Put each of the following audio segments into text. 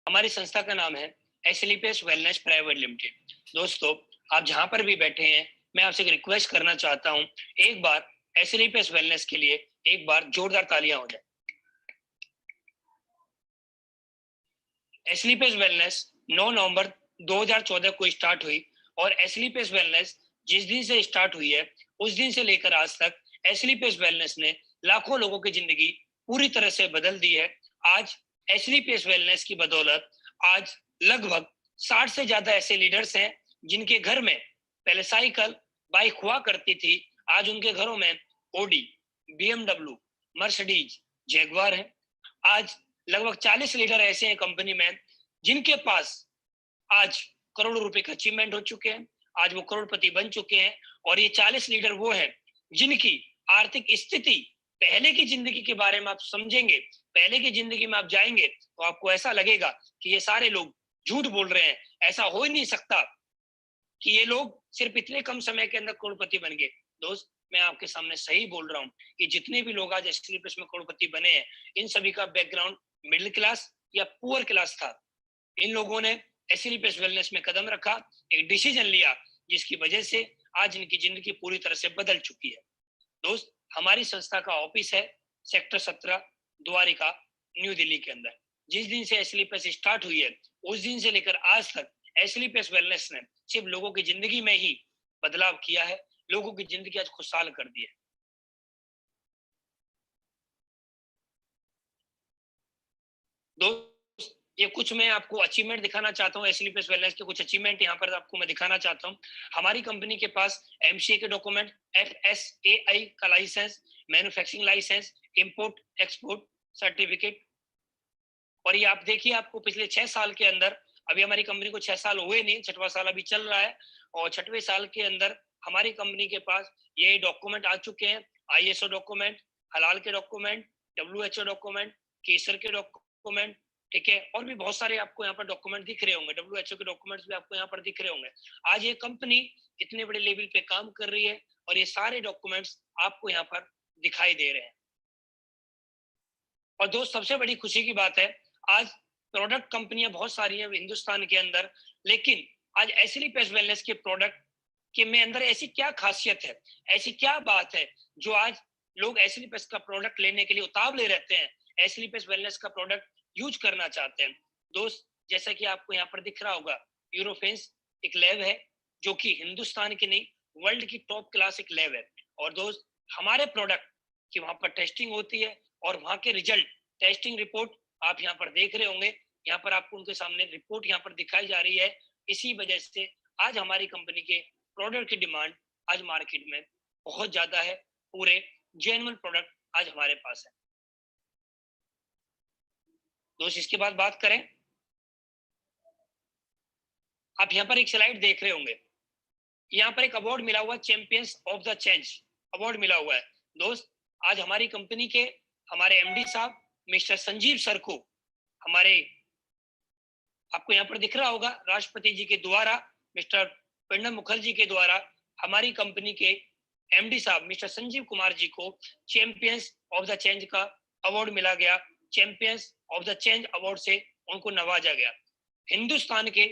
हमारी संस्था का नाम है एसएलपीएस वेलनेस प्राइवेट लिमिटेड। दोस्तों, आप जहां पर भी बैठे हैं, मैं आपसे एक रिक्वेस्ट करना चाहता हूं, एक बार एसएलपीएस वेलनेस के लिए एक बार जोरदार तालियां हो जाए। एसएलपीएस वेलनेस 9 नवंबर 2014 को स्टार्ट हुई और एसएलपीएस वेलनेस जिस दिन से स्टार्ट हुई है उस दिन से लेकर आज तक एसएलपीएस वेलनेस ने लाखों लोगों की जिंदगी पूरी तरह से बदल दी है। आज एसएलपीएस वेलनेस की बदौलत आज लगभग 60 से ज्यादा ऐसे लीडर्स हैं जिनके घर में पहले साइकिल बाइक हुआ करती थी, आज उनके घरों में ओडी, बीएमडब्ल्यू, मर्सिडीज, जैगवार है। आज लगभग 40 लीडर ऐसे हैं कंपनी में जिनके पास आज करोड़ों रुपए का अचीवमेंट हो चुके हैं, आज वो करोड़पति बन चुके हैं। और ये 40 लीडर वो हैं जिनकी आर्थिक स्थिति, पहले की जिंदगी के बारे में आप समझेंगे, पहले की जिंदगी में आप जाएंगे तो आपको ऐसा लगेगा कि ये सारे लोग झूठ बोल रहे हैं, ऐसा हो ही नहीं सकता कि ये लोग सिर्फ इतने कम समय के अंदर करोड़पति बन गए। दोस्त, मैं आपके सामने सही बोल रहा हूँ कि जितने भी लोग आज एसएलपीएस में करोड़पति बने हैं, इन सभी का बैकग्राउंड मिडिल क्लास या पुअर क्लास था। इन लोगों ने एसएलपीएस वेलनेस में कदम रखा, एक डिसीजन लिया, जिसकी वजह से आज इनकी जिंदगी पूरी तरह से बदल चुकी है। दोस्त, हमारी संस्था का ऑफिस है सेक्टर 17 द्वारिका, न्यू दिल्ली के अंदर। जिस दिन से एसएलपीएस स्टार्ट हुई है उस दिन से लेकर आज तक एसएलपीएस वेलनेस ने सिर्फ लोगों की जिंदगी में ही बदलाव किया है, लोगों की जिंदगी आज खुशहाल कर दी है। दोस्त, ये कुछ मैं आपको अचीवमेंट दिखाना चाहता हूँ, एसएलपीएस वेलनेस के कुछ अचीवमेंट यहाँ पर आपको मैं दिखाना चाहता हूँ। हमारी कंपनी के पास एमसीए के डॉक्यूमेंट, एफएसएआई का licence, manufacturing licence, import export certificate. और ये आप देखिए, आपको पिछले 6 साल के अंदर, अभी हमारी कंपनी को 6 साल हुए नहीं, 6वां साल अभी चल रहा है, और 6वें साल के अंदर हमारी कंपनी के पास ये डॉक्यूमेंट आ चुके हैं। आईएसओ डॉक्यूमेंट, हलाल के डॉक्यूमेंट, डब्ल्यूएचओ डॉक्यूमेंट, केसर के डॉक्यूमेंट, ठीक है, और भी बहुत सारे आपको यहाँ पर डॉक्यूमेंट दिख रहे होंगे, डब्ल्यूएचओ के डॉक्यूमेंट्स भी आपको यहाँ पर दिख रहे होंगे। आज ये कंपनी इतने बड़े लेवल पे काम कर रही है और ये सारे डॉक्यूमेंट्स आपको यहाँ पर दिखाई दे रहे हैं। और दोस्त, सबसे बड़ी खुशी की बात है, आज प्रोडक्ट कंपनियां बहुत सारी हैं हिंदुस्तान के अंदर, लेकिन आज एसएलपीएस वेलनेस के प्रोडक्ट के में अंदर ऐसी क्या खासियत है, ऐसी क्या बात है जो आज लोग एसएलपीएस का प्रोडक्ट लेने के लिए उतावले रहते हैं, एसएलपीएस वेलनेस का प्रोडक्ट यूज करना चाहते हैं। दोस्त, जैसा कि आपको यहाँ पर दिख रहा होगा, यूरोफेंस एक लैब है जो कि हिंदुस्तान की नहीं, वर्ल्ड की टॉप क्लास एक लैब है। और दोस्त, हमारे प्रोडक्ट की वहां पर टेस्टिंग होती है और वहां के रिजल्ट, टेस्टिंग रिपोर्ट आप यहाँ पर देख रहे होंगे, यहाँ पर आपको उनके सामने रिपोर्ट यहाँ पर दिखाई जा रही है। इसी वजह से आज हमारी कंपनी के प्रोडक्ट की डिमांड आज मार्केट में बहुत ज्यादा है, पूरे जेन्युइन प्रोडक्ट आज हमारे पास है। दोस्त, इसके बाद बात करें, आप यहाँ पर एक स्लाइड देख रहे होंगे, यहाँ पर एक अवार्ड मिला हुआ, champions of the change award मिला हुआ है। दोस्त, आज हमारी कंपनी के हमारे एमडी साहब मिस्टर संजीव सर को, हमारे आपको यहाँ पर दिख रहा होगा, राष्ट्रपति जी के द्वारा, मिस्टर प्रणब मुखर्जी के द्वारा हमारी कंपनी के एमडी साहब मिस्टर संजीव कुमार जी को चैंपियंस ऑफ द चेंज का अवार्ड मिला गया। Champions of the change award से उनको नवाजा गया। हिंदुस्तान के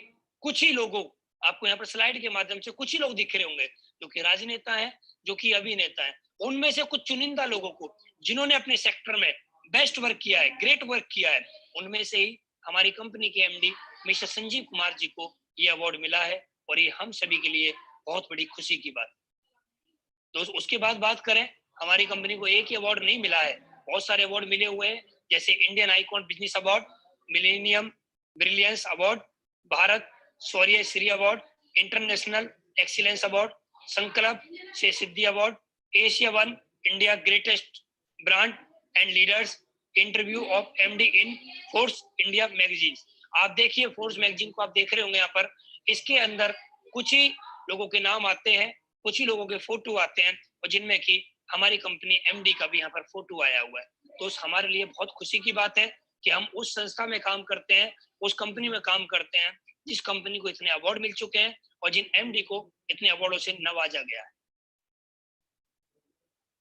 कुछ ही लोगों, आपको यहाँ पर स्लाइड के माध्यम से कुछ ही लोग दिख रहे होंगे जो कि राजनेता हैं, जो कि अभिनेता हैं, उनमें से कुछ चुनिंदा लोगों को जिन्होंने अपने सेक्टर में बेस्ट वर्क किया है, ग्रेट वर्क किया है, उनमें से ही हमारी कंपनी के एमडी मिस्टर संजीव कुमार जी को ये अवार्ड मिला है और ये हम सभी के लिए बहुत बड़ी खुशी की बात। दोस्त, उसके बाद बात करें, हमारी कंपनी को एक ही अवार्ड नहीं मिला है, बहुत सारे अवार्ड मिले हुए हैं, जैसे Indian icon business award, millennium brilliance award, Bharat Shaurya Shri award, international excellence award, Sankalp se Siddhi award, Asia one India greatest brand and leaders, interview of MD in Force India magazine. आप देखिए, फोर्स मैगजीन को आप देख रहे होंगे यहाँ पर, इसके अंदर कुछ ही लोगों के नाम आते हैं, कुछ ही लोगों के फोटो आते हैं, और जिनमें कि हमारी कंपनी एमडी का भी यहाँ पर फोटो आया हुआ है। तो हमारे लिए बहुत खुशी की बात है कि हम उस संस्था में काम करते हैं, उस कंपनी में काम करते हैं जिस कंपनी को इतने अवार्ड मिल चुके हैं और जिन एमडी को इतने अवार्डों से नवाजा गया है।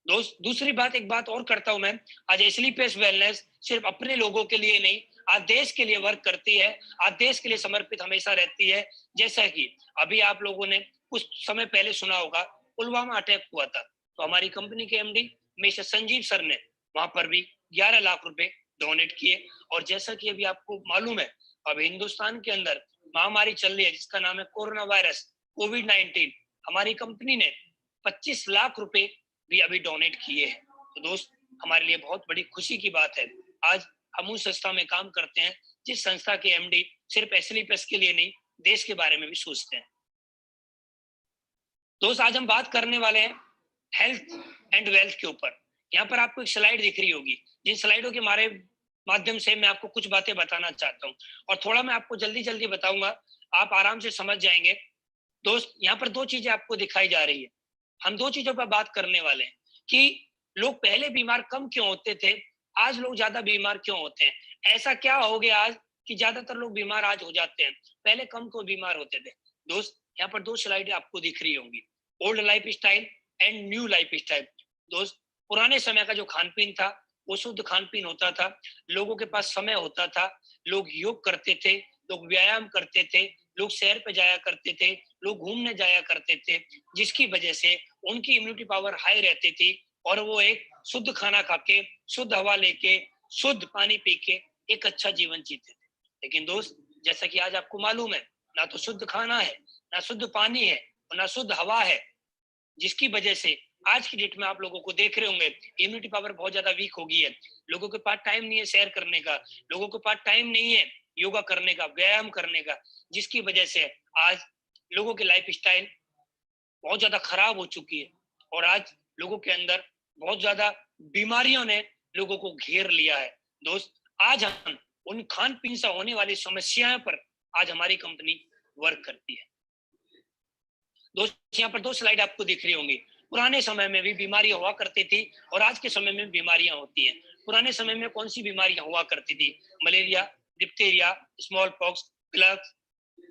दोस्त दूसरी बात, एक बात और करता हूं मैं, आज एसलीपेस वेलनेस सिर्फ अपने लोगों के लिए नहीं, आज देश के लिए वर्क करती है, आज देश के लिए समर्पित हमेशा रहती है। जैसा कि अभी आप लोगों ने कुछ समय पहले सुना होगा, पुलवामा अटैक हुआ था, तो हमारी कंपनी के एमडी मिस्टर संजीव सर ने वहां पर भी 11 लाख रुपए डोनेट किए। और जैसा कि अभी आपको मालूम है, अब हिंदुस्तान के अंदर महामारी चल रही है जिसका नाम है कोरोना वायरस, कोविड-19, हमारी कंपनी ने 25 लाख रुपए भी अभी डोनेट किए हैं। तो दोस्त, हमारे लिए बहुत बड़ी खुशी की बात है, आज हम उस संस्था में काम करते हैं जिस संस्था के एमडी सिर्फ एसलीपेस के लिए नहीं, देश के बारे में भी सोचते हैं। दोस्त, आज हम बात करने वाले हैं हेल्थ एंड वेल्थ के ऊपर। यहाँ पर आपको एक स्लाइड दिख रही होगी, जिन स्लाइडों के मारे माध्यम से मैं आपको कुछ बातें बताना चाहता हूँ, और थोड़ा मैं आपको जल्दी जल्दी बताऊंगा, आप आराम से समझ जाएंगे। दोस्त, यहाँ पर दो चीजें आपको दिखाई जा रही है, हम दो चीजों पर बात करने वाले हैं कि लोग पहले बीमार कम क्यों होते थे, आज लोग ज्यादा बीमार क्यों होते हैं। ऐसा क्या हो गया आज कि ज्यादातर लोग बीमार आज हो जाते हैं, पहले कम क्यों बीमार होते थे। दोस्त, यहाँ पर दो स्लाइड आपको दिख रही होंगी, old life style and new life style. दोस्त, पुराने समय का जो खान पीन था वो शुद्ध खान पीन होता था, लोगों के पास समय होता था, लोग योग करते थे, लोग व्यायाम करते थे, लोग सैर पे जाया करते थे, लोग घूमने जाया करते थे, जिसकी वजह से उनकी इम्यूनिटी पावर हाई रहती थी, और वो एक शुद्ध खाना खा के, शुद्ध हवा लेके, शुद्ध पानी पी के एक अच्छा जीवन जीते थे। लेकिन दोस्त, जैसा कि आज आपको मालूम है, ना तो शुद्ध खाना है, ना शुद्ध पानी है, और ना शुद्ध हवा है, जिसकी वजह से आज की डेट में आप लोगों को देख रहे होंगे इम्यूनिटी पावर बहुत ज्यादा वीक हो गई है, लोगों के पास टाइम नहीं है सैर करने का, लोगों के पास टाइम नहीं है योगा करने का, व्यायाम करने का, जिसकी वजह से आज लोगों की लाइफ स्टाइल बहुत ज्यादा खराब हो चुकी है, और आज लोगों के अंदर बहुत ज्यादा बीमारियों ने लोगों को घेर लिया है। दोस्त, आज हम उन खान पीन से होने वाली समस्याओं पर आज हमारी कंपनी वर्क करती है। दोस्त, यहाँ पर दो स्लाइड आपको दिख रही होंगी, पुराने समय में भी बीमारियां हुआ करती थी और आज के समय में बीमारियां होती हैं। पुराने समय में कौन सी बीमारियां हुआ करती थी, malaria, diphtheria, smallpox, plague,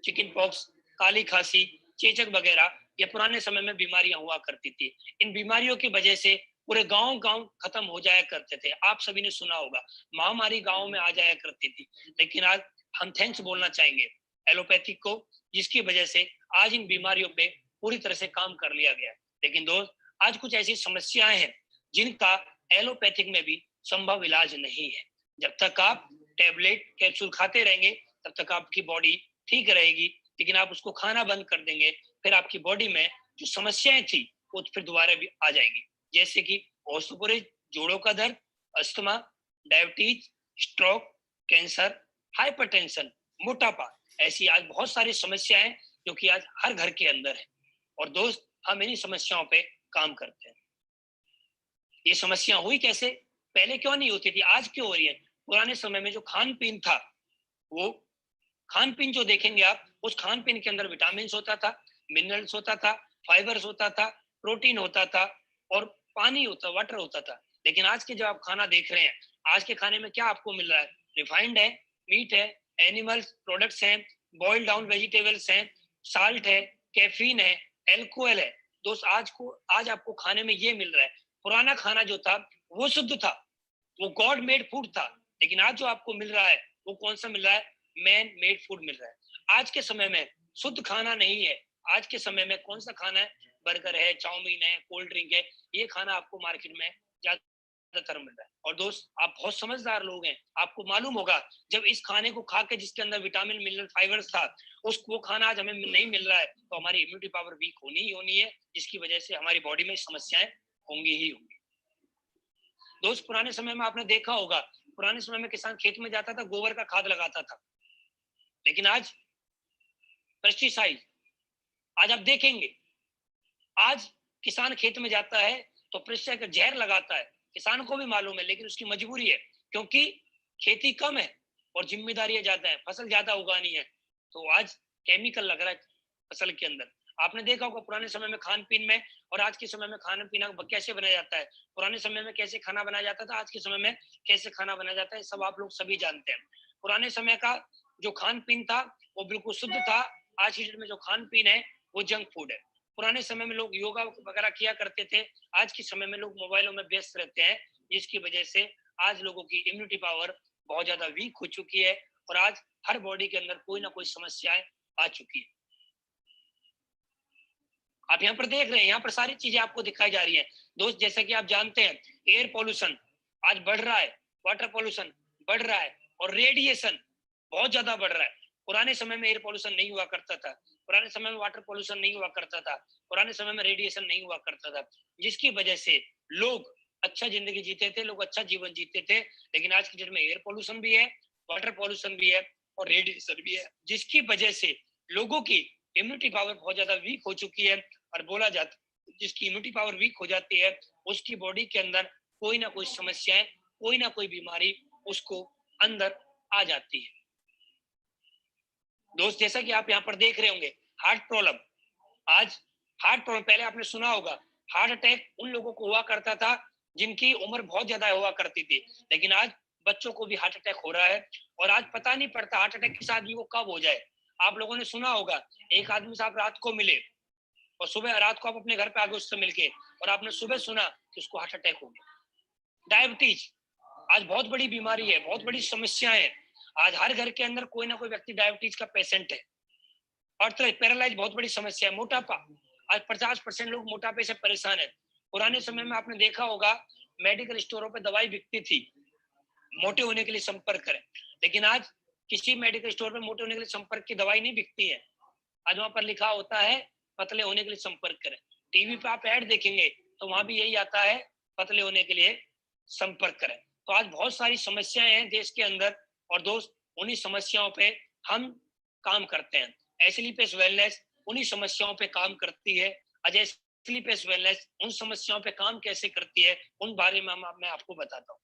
chickenpox, काली खांसी, चेचक वगैरह, ये पुराने समय में बीमारियां हुआ करती थी। इन बीमारियों की वजह से पूरे गांव गांव खत्म हो जाया करते थे, आप सभी ने सुना होगा, महामारी गांव में आ जाया करती थी। लेकिन आज हम थैंक्स बोलना चाहेंगे एलोपैथिक को, जिसकी वजह से आज इन बीमारियों पे पूरी तरह से काम कर लिया गया। लेकिन दोस्त, आज कुछ ऐसी समस्याएं हैं जिनका एलोपैथिक में भी संभव इलाज नहीं है। जब तक आप टेबलेट कैप्सूल खाते रहेंगे तब तक आपकी बॉडी ठीक रहेगी, लेकिन आप उसको खाना बंद कर देंगे, फिर आपकी बॉडी में जो समस्याएं थी वो फिर दोबारा भी आ जाएंगी, जैसे कि ऑस्टियोपोरोसिस, जोड़ों का दर्द, asthma, diabetes, stroke, cancer, hypertension, मोटापा, ऐसी आज बहुत सारी समस्याएं जो कि आज हर घर के अंदर है। और दोस्त, हम इन्हीं समस्याओं पे काम करते हैं। ये समस्या हुई कैसे, पहले क्यों नहीं होती थी, आज क्यों हो रही है। पुराने समय में जो खान पीन था, वो खान पीन जो देखेंगे आप, उस खान पीन के अंदर विटामिन होता था, मिनरल्स होता था, फाइबर्स होता था, प्रोटीन होता था, और पानी होता, वाटर होता था। लेकिन आज के जो आप खाना देख रहे हैं, आज के खाने में क्या आपको मिल रहा है, रिफाइंड है, मीट है, एनिमल प्रोडक्ट्स हैं, बॉइल्ड डाउन वेजिटेबल्स हैं, साल्ट है, कैफीन है, एल्कोहल है। दोस्त, आज आपको खाने में ये मिल रहा है। पुराना खाना जो था वो शुद्ध था, वो गॉड मेड फूड था। लेकिन आज जो आपको मिल रहा है वो कौन सा मिल रहा है, मैन मेड फूड मिल रहा है। आज के समय में शुद्ध खाना नहीं है, आज के समय में कौन सा खाना है, बर्गर है, चाउमीन है, कोल्ड ड्रिंक है, ये खाना आपको मार्केट में ज्यादातर मिल रहा है। और दोस्त, आप बहुत समझदार लोग हैं, आपको मालूम होगा जब इस खाने को खा के जिसके अंदर विटामिन मिनरल फाइबर्स था, वो खाना आज हमें नहीं मिल रहा है, तो हमारी इम्यूनिटी पावर वीक होनी ही होनी है, जिसकी वजह से हमारी बॉडी में समस्याएं होंगी ही होंगी। दोस्त, पुराने समय में आपने देखा होगा, पुराने समय में किसान खेत में जाता था, गोबर का खाद लगाता था। लेकिन आज पेस्टिसाइड, आज आप देखेंगे, आज किसान खेत में जाता है तो पेस्टिसाइड का जहर लगाता है, किसान को भी मालूम है, लेकिन उसकी मजबूरी है, क्योंकि खेती कम है और जिम्मेदारियां ज्यादा है, फसल ज्यादा उगानी है, तो आज केमिकल लग रहा है फसल के अंदर। आपने देखा होगा पुराने समय में खान पीन में और आज के समय में खाना पीना कैसे बनाया जाता है, पुराने समय में कैसे खाना बनाया जाता था, आज के समय में कैसे खाना बनाया जाता है, सब आप लोग सभी जानते हैं। पुराने समय का जो खान पीन था वो बिल्कुल शुद्ध था, आज की डेट में जो खान पीन है वो जंक फूड है। पुराने समय में लोग योगा वगैरह किया करते थे, आज के समय में लोग मोबाइलों में व्यस्त रहते हैं, जिसकी वजह से आज लोगों की इम्यूनिटी पावर बहुत ज्यादा वीक हो चुकी है और आज हर बॉडी के अंदर कोई ना कोई समस्याएं आ चुकी है। आप यहाँ पर देख रहे हैं, यहाँ पर सारी चीजें आपको दिखाई जा रही है दोस्त। जैसा कि आप जानते हैं, एयर पॉल्यूशन आज बढ़ रहा है, वाटर पॉल्यूशन बढ़ रहा है और रेडिएशन बहुत ज्यादा बढ़ रहा है। पुराने समय में एयर पॉल्यूशन नहीं हुआ करता था, पुराने समय में वाटर पॉल्यूशन नहीं हुआ करता था, पुराने समय में रेडिएशन नहीं हुआ करता था, जिसकी वजह से लोग अच्छा जिंदगी जीते थे, लोग अच्छा जीवन जीते थे। लेकिन आज की डेट में एयर पॉल्यूशन भी है, वाटर पॉल्यूशन भी है और रेडिएशन भी है, जिसकी वजह से लोगों की इम्यूनिटी पावर बहुत ज्यादा वीक हो चुकी है। और बोला जाता है जिसकी इम्यूनिटी पावर वीक हो जाती है उसकी बॉडी के अंदर कोई ना कोई समस्याएं, कोई ना कोई बीमारी उसको अंदर आ जाती है। दोस्त जैसा कि आप यहाँ पर देख रहे होंगे, हार्ट प्रॉब्लम, आज हार्ट प्रॉब्लम, पहले आपने सुना होगा हार्ट अटैक उन लोगों को हुआ करता था जिनकी उम्र बहुत ज्यादा हुआ करती थी, लेकिन आज बच्चों को भी हार्ट अटैक हो रहा है और आज पता नहीं पड़ता हार्ट अटैक के साथ भी वो कब हो जाए। आप लोगों ने सुना होगा, एक आदमी से आप रात को मिले और सुबह रात को आप अपने घर पे आ गए उससे मिलके और आपने सुबह सुना कि उसको हार्ट अटैक हो गया। डायबिटीज आज बहुत बड़ी बीमारी है, बहुत बड़ी समस्या है। आज हर घर के अंदर कोई ना कोई व्यक्ति डायबिटीज का पेशेंट है। और पैरालाइज बहुत बड़ी समस्या है। मोटापा, आज 50% लोग मोटापे से परेशान है। पुराने समय में आपने देखा होगा मेडिकल स्टोरों पे दवाई बिकती थी, मोटे होने के लिए संपर्क करें, लेकिन आज किसी मेडिकल स्टोर पे मोटे होने के लिए संपर्क की दवाई नहीं बिकती है। आज वहां पर लिखा होता है पतले होने के लिए संपर्क करें। टीवी पे आप ऐड देखेंगे तो वहां भी यही आता है, पतले होने के लिए संपर्क करें। तो आज बहुत सारी समस्याएं हैं देश के अंदर और दोस्त उन्हीं समस्याओं पे हम काम करते हैं। एसलीपेस वेलनेस उन्हीं समस्याओं पे काम करती है। अजय एसलीपेस वेलनेस उन समस्याओं पे काम कैसे करती है उन बारे में मैं आपको बताता हूँ।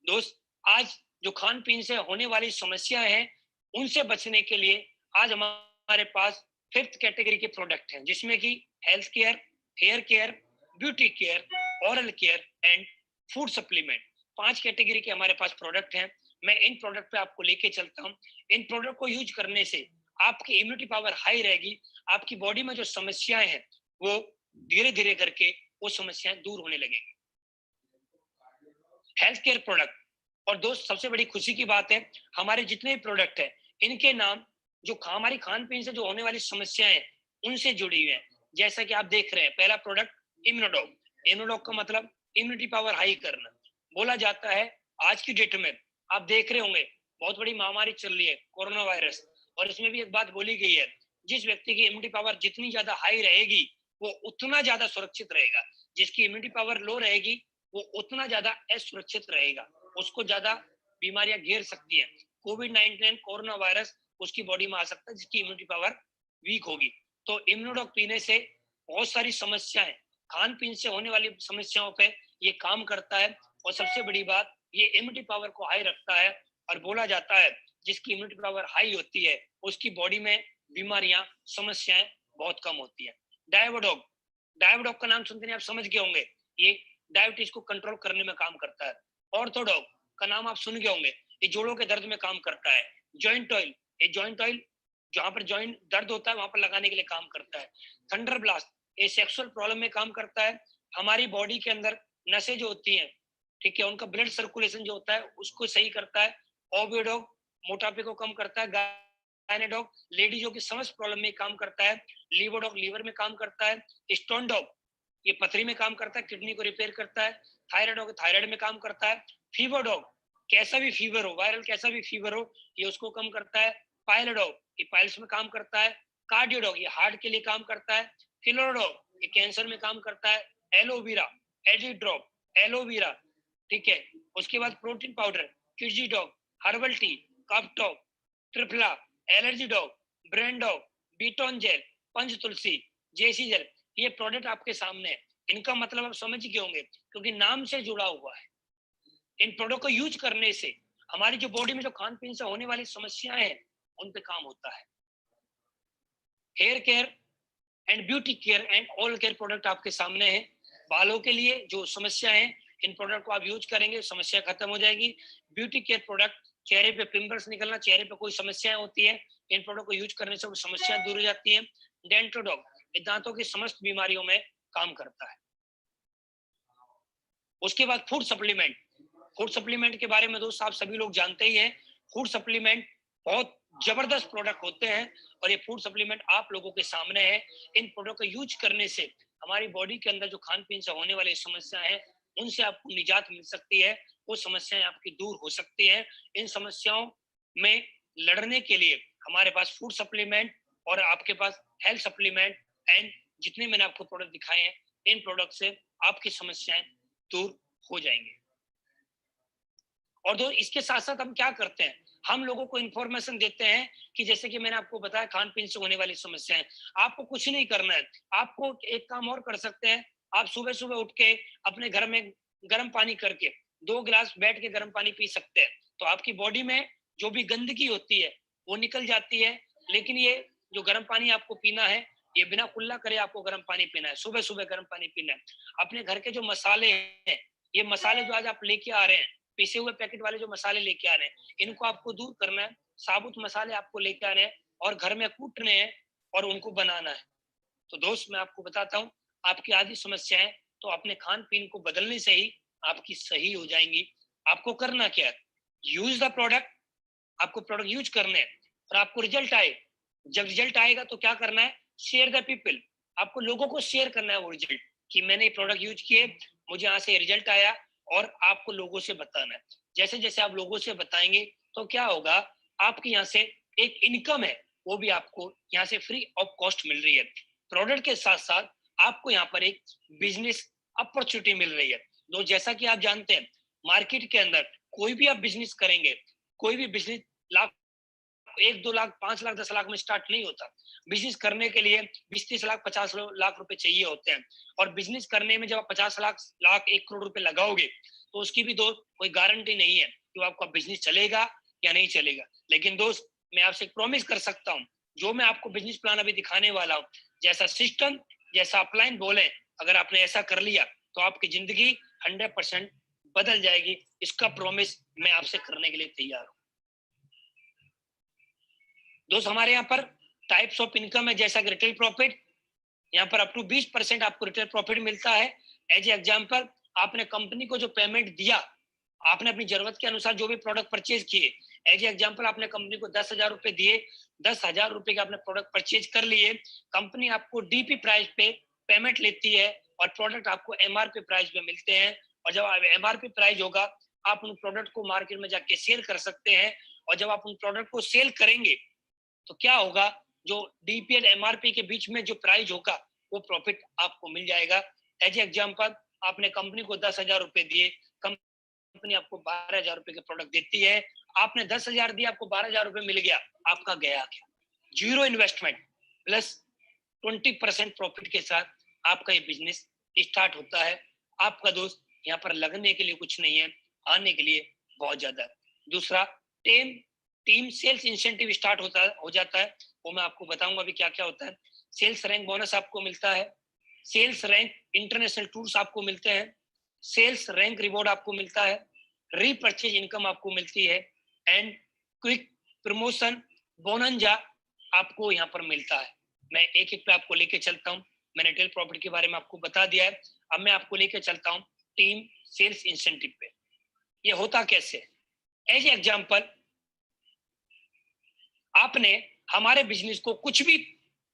दोस्त आज जो खान पीन से होने वाली समस्याएं हैं उनसे बचने के लिए आज हमारे पास 5th कैटेगरी के प्रोडक्ट हैं, जिसमें कि health care, hair care, beauty care, oral care and food supplement, 5 category के हमारे पास प्रोडक्ट हैं। मैं इन प्रोडक्ट पे आपको लेके चलता हूँ। इन प्रोडक्ट को यूज करने से आपकी इम्यूनिटी पावर हाई रहेगी, आपकी बॉडी में जो समस्याएं हैं वो धीरे धीरे करके वो समस्याएं दूर होने लगेगी। हेल्थ केयर प्रोडक्ट, और दोस्त सबसे बड़ी खुशी की बात है हमारे जितने भी प्रोडक्ट हैं इनके नाम जो हमारी खान पीन से जो होने वाली समस्याएं हैं उनसे जुड़ी हुई है। जैसा कि आप देख रहे हैं, पहला प्रोडक्ट इम्यूनोडॉग। इम्यूनोडॉग का मतलब इम्यूनिटी पावर हाई करना। बोला जाता है आज की डेट में आप देख रहे होंगे बहुत बड़ी महामारी चल रही है कोरोना वायरस, और इसमें भी एक बात बोली गई है जिस व्यक्ति की इम्यूनिटी पावर जितनी ज्यादा हाई रहेगी वो उतना ज्यादा सुरक्षित रहेगा, जिसकी इम्यूनिटी पावर लो रहेगी वो उतना ज्यादा असुरक्षित रहेगा, उसको ज्यादा बीमारियां घेर सकती हैं। कोविड-19 कोरोना वायरस उसकी बॉडी में आ सकता है जिसकी इम्यूनिटी पावर वीक होगी। तो इम्यूनोडॉग पीने से बहुत सारी समस्याएं, खान पीन से होने वाली समस्याओं पे ये काम करता है और सबसे बड़ी बात ये इम्यूनिटी पावर को हाई रखता है। और बोला जाता है जिसकी इम्यूनिटी पावर हाई होती है उसकी बॉडी में बीमारियां, समस्याएं बहुत कम होती है। डायवोडॉग, डायवोडॉग का नाम सुनते नहीं आप समझ गए होंगे, ये डायबिटीज को कंट्रोल करने में काम करता है। ऑर्थोडॉग का नाम आप सुन गए होंगे, ये जोड़ों के दर्द में काम करता है। जॉइंट ऑयल, ये जॉइंट ऑयल जहां पर जॉइंट दर्द होता है वहां पर लगाने के लिए काम करता है। थंडर ब्लास्ट, ये सेक्सुअल प्रॉब्लम में काम करता है। हमारी बॉडी के अंदर नसें जो होती हैं, ठीक है, उनका ब्लड सर्कुलेशन जो होता है उसको सही करता है। ओविडॉग मोटापे को कम करता है। गायनेडॉग लेडीजों की समस्त प्रॉब्लम में काम करता है। लीवोडॉग लीवर में काम करता है। स्टोन डॉग ये पथरी में काम करता है, किडनी को रिपेयर करता है। थायराइड थायराइड में काम करता है। फीवर डॉग कैसा भी फीवर हो, वायरल कैसा भी फीवर हो, ये उसको कम करता है। पाइलोडॉग ये पाइल्स में काम करता है। कार्डियोडॉग ये हार्ट के लिए काम करता है। फिलोडॉग ये कैंसर में काम करता है। एलोवेरा, एडिड्रॉप, एलोवेरा, ठीक है। उसके बाद प्रोटीन पाउडर, किडजी डॉग, हर्बल टी, कफ डॉग, ट्रिपला, एलर्जी डॉग, ब्रेन डॉग, बीटोन जेल, पंच तुलसी, जेसी जेल, ये प्रोडक्ट आपके सामने है। इनका मतलब आप समझ गए होंगे क्योंकि नाम से जुड़ा हुआ है। इन प्रोडक्ट को यूज करने से हमारी जो बॉडी में जो खान पीन से होने वाली समस्याएं हैं उन पे काम होता है। Hair care and beauty care and all care product आपके सामने है। बालों के लिए जो समस्या है इन प्रोडक्ट को आप यूज करेंगे समस्या खत्म हो जाएगी। ब्यूटी केयर प्रोडक्ट, चेहरे पे पिंपल्स निकलना, चेहरे पे कोई समस्याएं होती है, इन प्रोडक्ट को यूज करने से वो समस्या दूर हो जाती है। डेंटोडॉग ये दांतों की समस्त बीमारियों में काम करता है। उसके बाद फूड सप्लीमेंट। फूड सप्लीमेंट के बारे में दोस्त आप सभी लोग जानते ही हैं। फूड सप्लीमेंट बहुत जबरदस्त प्रोडक्ट होते हैं और ये फूड सप्लीमेंट आप लोगों के सामने है। इन प्रोडक्ट को यूज करने से हमारी बॉडी के अंदर जो खान पीन से होने वाली समस्याएं हैं उनसे आपको निजात मिल सकती है, वो समस्याएं आपकी दूर हो सकती हैं। इन समस्याओं में लड़ने के लिए हमारे पास फूड सप्लीमेंट और आपके पास हेल्थ सप्लीमेंट एंड जितने मैंने आपको प्रोडक्ट दिखाए हैं, इन प्रोडक्ट से आपकी समस्याएं दूर हो जाएंगे। और दो इसके साथ साथ हम क्या करते हैं, हम लोगों को इंफॉर्मेशन देते हैं कि जैसे कि मैंने आपको बताया खान पीन से होने वाली समस्याएं, आपको कुछ नहीं करना है। आपको एक काम और कर सकते हैं, आप सुबह सुबह उठ के अपने घर में गर्म पानी करके 2 गिलास बैठ के गर्म पानी पी सकते हैं, तो आपकी बॉडी में जो भी गंदगी होती है वो निकल जाती है। लेकिन ये जो गर्म पानी आपको पीना है, ये बिना कुल्ला करे आपको गर्म पानी पीना है, सुबह सुबह गर्म पानी पीना है। अपने घर के जो मसाले हैं, ये मसाले जो आज आप लेके आ रहे हैं, पिसे हुए पैकेट वाले जो मसाले लेके आ रहे हैं, इनको आपको दूर करना है। साबुत मसाले आपको लेके आने हैं और घर में कूटने हैं और उनको बनाना है। तो दोस्त मैं आपको बताता हूँ, आपकी आधी समस्याएं तो अपने खान पीन को बदलने से ही आपकी सही हो जाएंगी। आपको करना क्या है, यूज द प्रोडक्ट। आपको प्रोडक्ट यूज करने हैं और आपको रिजल्ट आए। जब रिजल्ट आएगा तो क्या करना है, शेयर द पीपल। आपको लोगों को शेयर करना है वो रिजल्ट कि मैंने ये प्रोडक्ट यूज किए, मुझे यहाँ से रिजल्ट आया, और आपको लोगों से बताना है। जैसे जैसे आप लोगों से बताएंगे तो क्या होगा, आपके यहाँ से एक इनकम है वो भी आपको यहाँ से फ्री ऑफ कॉस्ट मिल रही है। प्रोडक्ट के साथ साथ आपको यहाँ पर एक बिजनेस अपॉर्चुनिटी मिल रही है। तो जैसा कि आप जानते हैं, मार्केट के अंदर कोई भी आप बिजनेस करेंगे, कोई भी बिजनेस लाख 1-2 लाख 5 लाख 10 लाख में स्टार्ट नहीं होता। बिजनेस करने के लिए 20-30 लाख 50 लाख रुपए चाहिए होते हैं। और बिजनेस करने में जब आप 50 लाख 1 करोड़ रुपए लगाओगे तो उसकी भी दोस्त कोई गारंटी नहीं है कि आपका बिजनेस चलेगा या नहीं चलेगा। लेकिन दोस्त मैं आपसे प्रॉमिस कर सकता हूँ, जो मैं आपको बिजनेस प्लान अभी दिखाने वाला हूँ, जैसा सिस्टम जैसा अपलाइन बोले, अगर आपने ऐसा कर लिया तो आपकी जिंदगी 100% बदल जाएगी। इसका प्रॉमिस मैं आपसे करने के लिए तैयार हूँ। दोस्त हमारे यहाँ पर टाइप्स ऑफ इनकम है, जैसा कि रिटेल प्रॉफिट, यहाँ पर अप टू 20% आपको रिटेल प्रॉफिट मिलता है। एज एग्जांपल, आपने कंपनी को जो पेमेंट दिया, आपने अपनी जरूरत के अनुसार जो भी प्रोडक्ट परचेज किए, एज एग्जांपल आपने कंपनी को 10,000 रुपए दिए, 10,000 रुपए के आपने प्रोडक्ट परचेज कर लिए, कंपनी आपको डीपी प्राइस पे पेमेंट लेती है और प्रोडक्ट आपको एमआरपी प्राइस पे मिलते हैं। और जब एमआरपी प्राइस होगा, आप उन प्रोडक्ट को मार्केट में जाके सेल कर सकते हैं। और जब आप उन प्रोडक्ट को सेल करेंगे तो क्या होगा, जो डीपी और एमआरपी के बीच में जो प्राइस होगा वो प्रॉफिट आपको मिल जाएगा। एज एग्जांपल, आपने कंपनी को 10,000 रुपए दिए, कंपनी आपको 12,000 रुपए के प्रोडक्ट देती है, आपने 10,000 दिया, आपको 12,000 रुपए मिल गया, आपका गया क्या, जीरो इन्वेस्टमेंट प्लस 20% प्रॉफिट के साथ आपका ये बिजनेस स्टार्ट होता है। आपका दोस्त यहाँ पर लगने के लिए कुछ नहीं है, आने के लिए बहुत ज्यादा। दूसरा, टीम सेल्स इंसेंटिव स्टार्ट हो जाता है, वो मैं आपको बताऊंगा अभी क्या क्या होता है। सेल्स रैंक बोनस आपको मिलता है, सेल्स रैंक इंटरनेशनल टूर्स आपको मिलते हैं, सेल्स रैंक रिवॉर्ड आपको मिलता है, रीपरचेज इनकम आपको मिलती है, एंड क्विक प्रमोशन बोनंजा आपको यहाँ पर मिलता है। मैं एक एक पे आपको लेके चलता हूँ। मैंने रिटेल प्रॉफिट के बारे में आपको बता दिया है, अब मैं आपको लेके चलता हूँ टीम सेल्स इंसेंटिव पे। ये होता कैसे, एज एग्जांपल, आपने हमारे बिजनेस को कुछ भी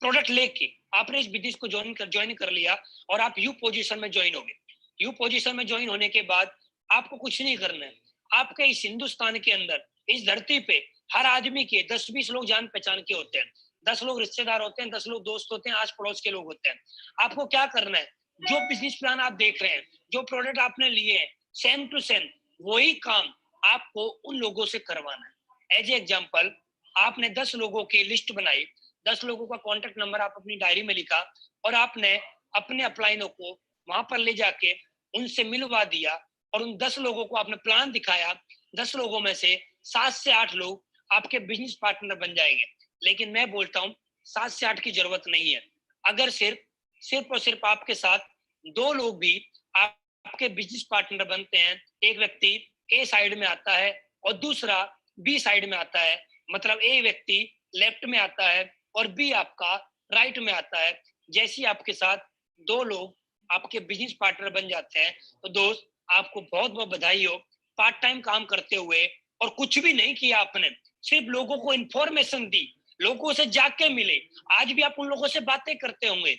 प्रोडक्ट लेके आपने इस बिजनेस को ज्वाइन कर लिया और आप यू पोजीशन में ज्वाइन हो गए। यू पोजीशन में ज्वाइन होने के बाद आपको कुछ नहीं करना है। आपके इस हिंदुस्तान के अंदर, इस धरती पे हर आदमी के 10-20 लोग जान पहचान के होते हैं, 10 लोग रिश्तेदार होते हैं, 10 लोग दोस्त होते हैं, आस पड़ोस के लोग होते हैं। आपको क्या करना है, जो बिजनेस प्लान आप देख रहे हैं, जो प्रोडक्ट आपने लिए हैं, सेम टू सेम वही काम आपको उन लोगों से करवाना है। एज एग्जाम्पल, आपने 10 लोगों की लिस्ट बनाई, 10 लोगों का कॉन्टेक्ट नंबर आप अपनी डायरी में लिखा और आपने अपने अपलाइनों को वहां पर ले जाके उनसे मिलवा दिया और उन 10 लोगों को आपने प्लान दिखाया। 10 लोगों में से 7 से 8 लोग आपके बिजनेस पार्टनर बन जाएंगे। लेकिन मैं बोलता हूँ 7 से 8 की जरूरत नहीं है। अगर सिर्फ और सिर्फ आपके साथ 2 लोग भी आपके बिजनेस पार्टनर बनते हैं, एक व्यक्ति ए साइड में आता है और दूसरा बी साइड में आता है, मतलब ए व्यक्ति लेफ्ट में आता है और बी आपका राइट में आता है, जैसे ही आपके साथ 2 लोग आपके बिजनेस पार्टनर बन जाते हैं, तो दोस्त आपको बहुत बहुत बधाई हो। पार्ट टाइम काम करते हुए और कुछ भी नहीं किया आपने, सिर्फ लोगों को इंफॉर्मेशन दी, लोगों से जाके मिले। आज भी आप उन लोगों से बातें करते होंगे।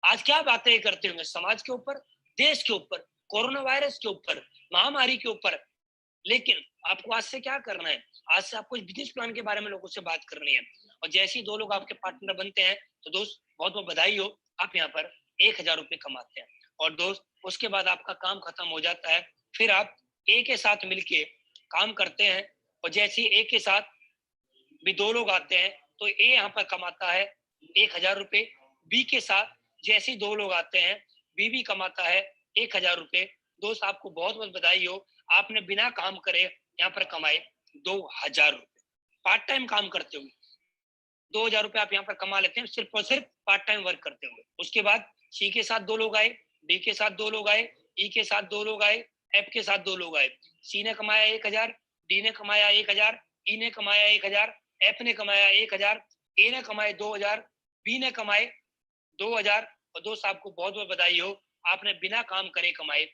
आज क्या बातें करते होंगे? समाज के ऊपर, देश के ऊपर, कोरोना वायरस के ऊपर, महामारी के ऊपर। लेकिन आपको आज से क्या करना है? आज से आपको बिजनेस प्लान के बारे में लोगों से बात करनी है। और जैसे ही 2 लोग आपके पार्टनर बनते हैं, तो दोस्त बहुत बहुत बधाई हो, आप यहाँ पर 1000 रुपये कमाते हैं। और दोस्त उसके बाद आपका काम खत्म हो जाता है, फिर आप ए के साथ मिलके काम करते हैं। और जैसे ही ए के साथ भी 2 लोग आते हैं, तो ए यहाँ पर कमाता है 1000 रुपये। बी के साथ जैसे ही 2 लोग आते हैं, बी भी कमाता है 1000 रुपये। दोस्त आपको बहुत बहुत बधाई हो, आपने बिना काम करे यहाँ पर कमाए 2000 रुपये, पार्ट टाइम काम करते हुए 2000 रुपये आप यहाँ पर कमा लेते हैं, सिर्फ और सिर्फ पार्ट टाइम वर्क करते हुए। उसके बाद सी के साथ 2 लोग आए, डी के साथ 2 लोग आए, ई के साथ 2 लोग आए, एफ के साथ 2 लोग आए। सी ने कमाया 1000, डी ने कमाया 1000, ई ने कमाया 1000, एफ ने कमाया 1000, ए ने कमाए 2000, बी ने कमाए 2000। और दोस्त आपको बहुत बहुत बधाई हो, आपने बिना काम करे कमाए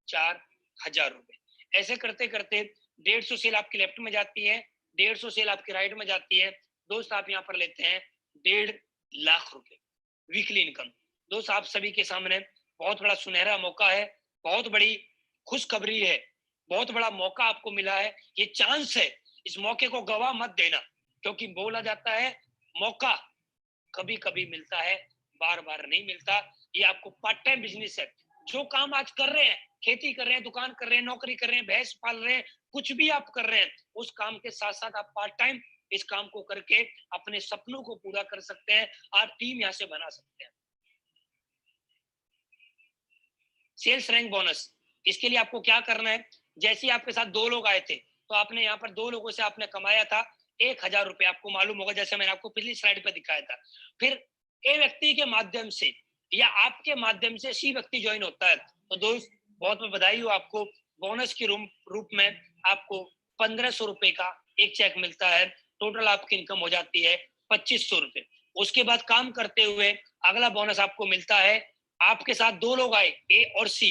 4000 रुपए। ऐसे करते करते 150 सेल आपकी लेफ्ट में जाती है, 150 सेल आपकी राइट में जाती है। दोस्त आप यहाँ पर लेते हैं 1.5 लाख रुपए वीकली इनकम। दोस्त आप सभी के सामने बहुत बड़ा सुनहरा मौका है, बहुत बड़ी खुशखबरी है, बहुत बड़ा मौका आपको मिला है, ये चांस है। इस मौके को गवा मत देना, क्योंकि बोला जाता है मौका कभी कभी मिलता है, बार बार नहीं मिलता। ये आपको पार्ट टाइम बिजनेस है। जो काम आज कर रहे हैं, खेती कर रहे हैं, दुकान कर रहे हैं, नौकरी कर रहे हैं, भैंस पाल रहे हैं, कुछ भी आप कर रहे हैं, उस काम के साथ साथ आप पार्ट टाइम इस काम को करके अपने सपनों को पूरा कर सकते हैं। आप टीम यहाँ से बना सकते हैं। सेल्स रैंक बोनस, इसके लिए आपको क्या करना है? जैसे ही आपके साथ 2 लोग आए थे, तो आपने यहाँ पर 2 लोगों से आपने कमाया था 1000 रुपए, आपको मालूम होगा, जैसे मैंने आपको पिछली स्लाइड पर दिखाया था। फिर ए व्यक्ति के माध्यम से या आपके माध्यम से सी व्यक्ति ज्वाइन होता है, तो दोस्त बहुत बहुत बधाई हो आपको। बोनस के रूप में आपको 1500 रुपए का एक चेक मिलता है। टोटल आपकी इनकम हो जाती है 2500 रुपए। उसके बाद काम करते हुए अगला बोनस आपको मिलता है, आपके साथ 2 लोग आए, ए और सी,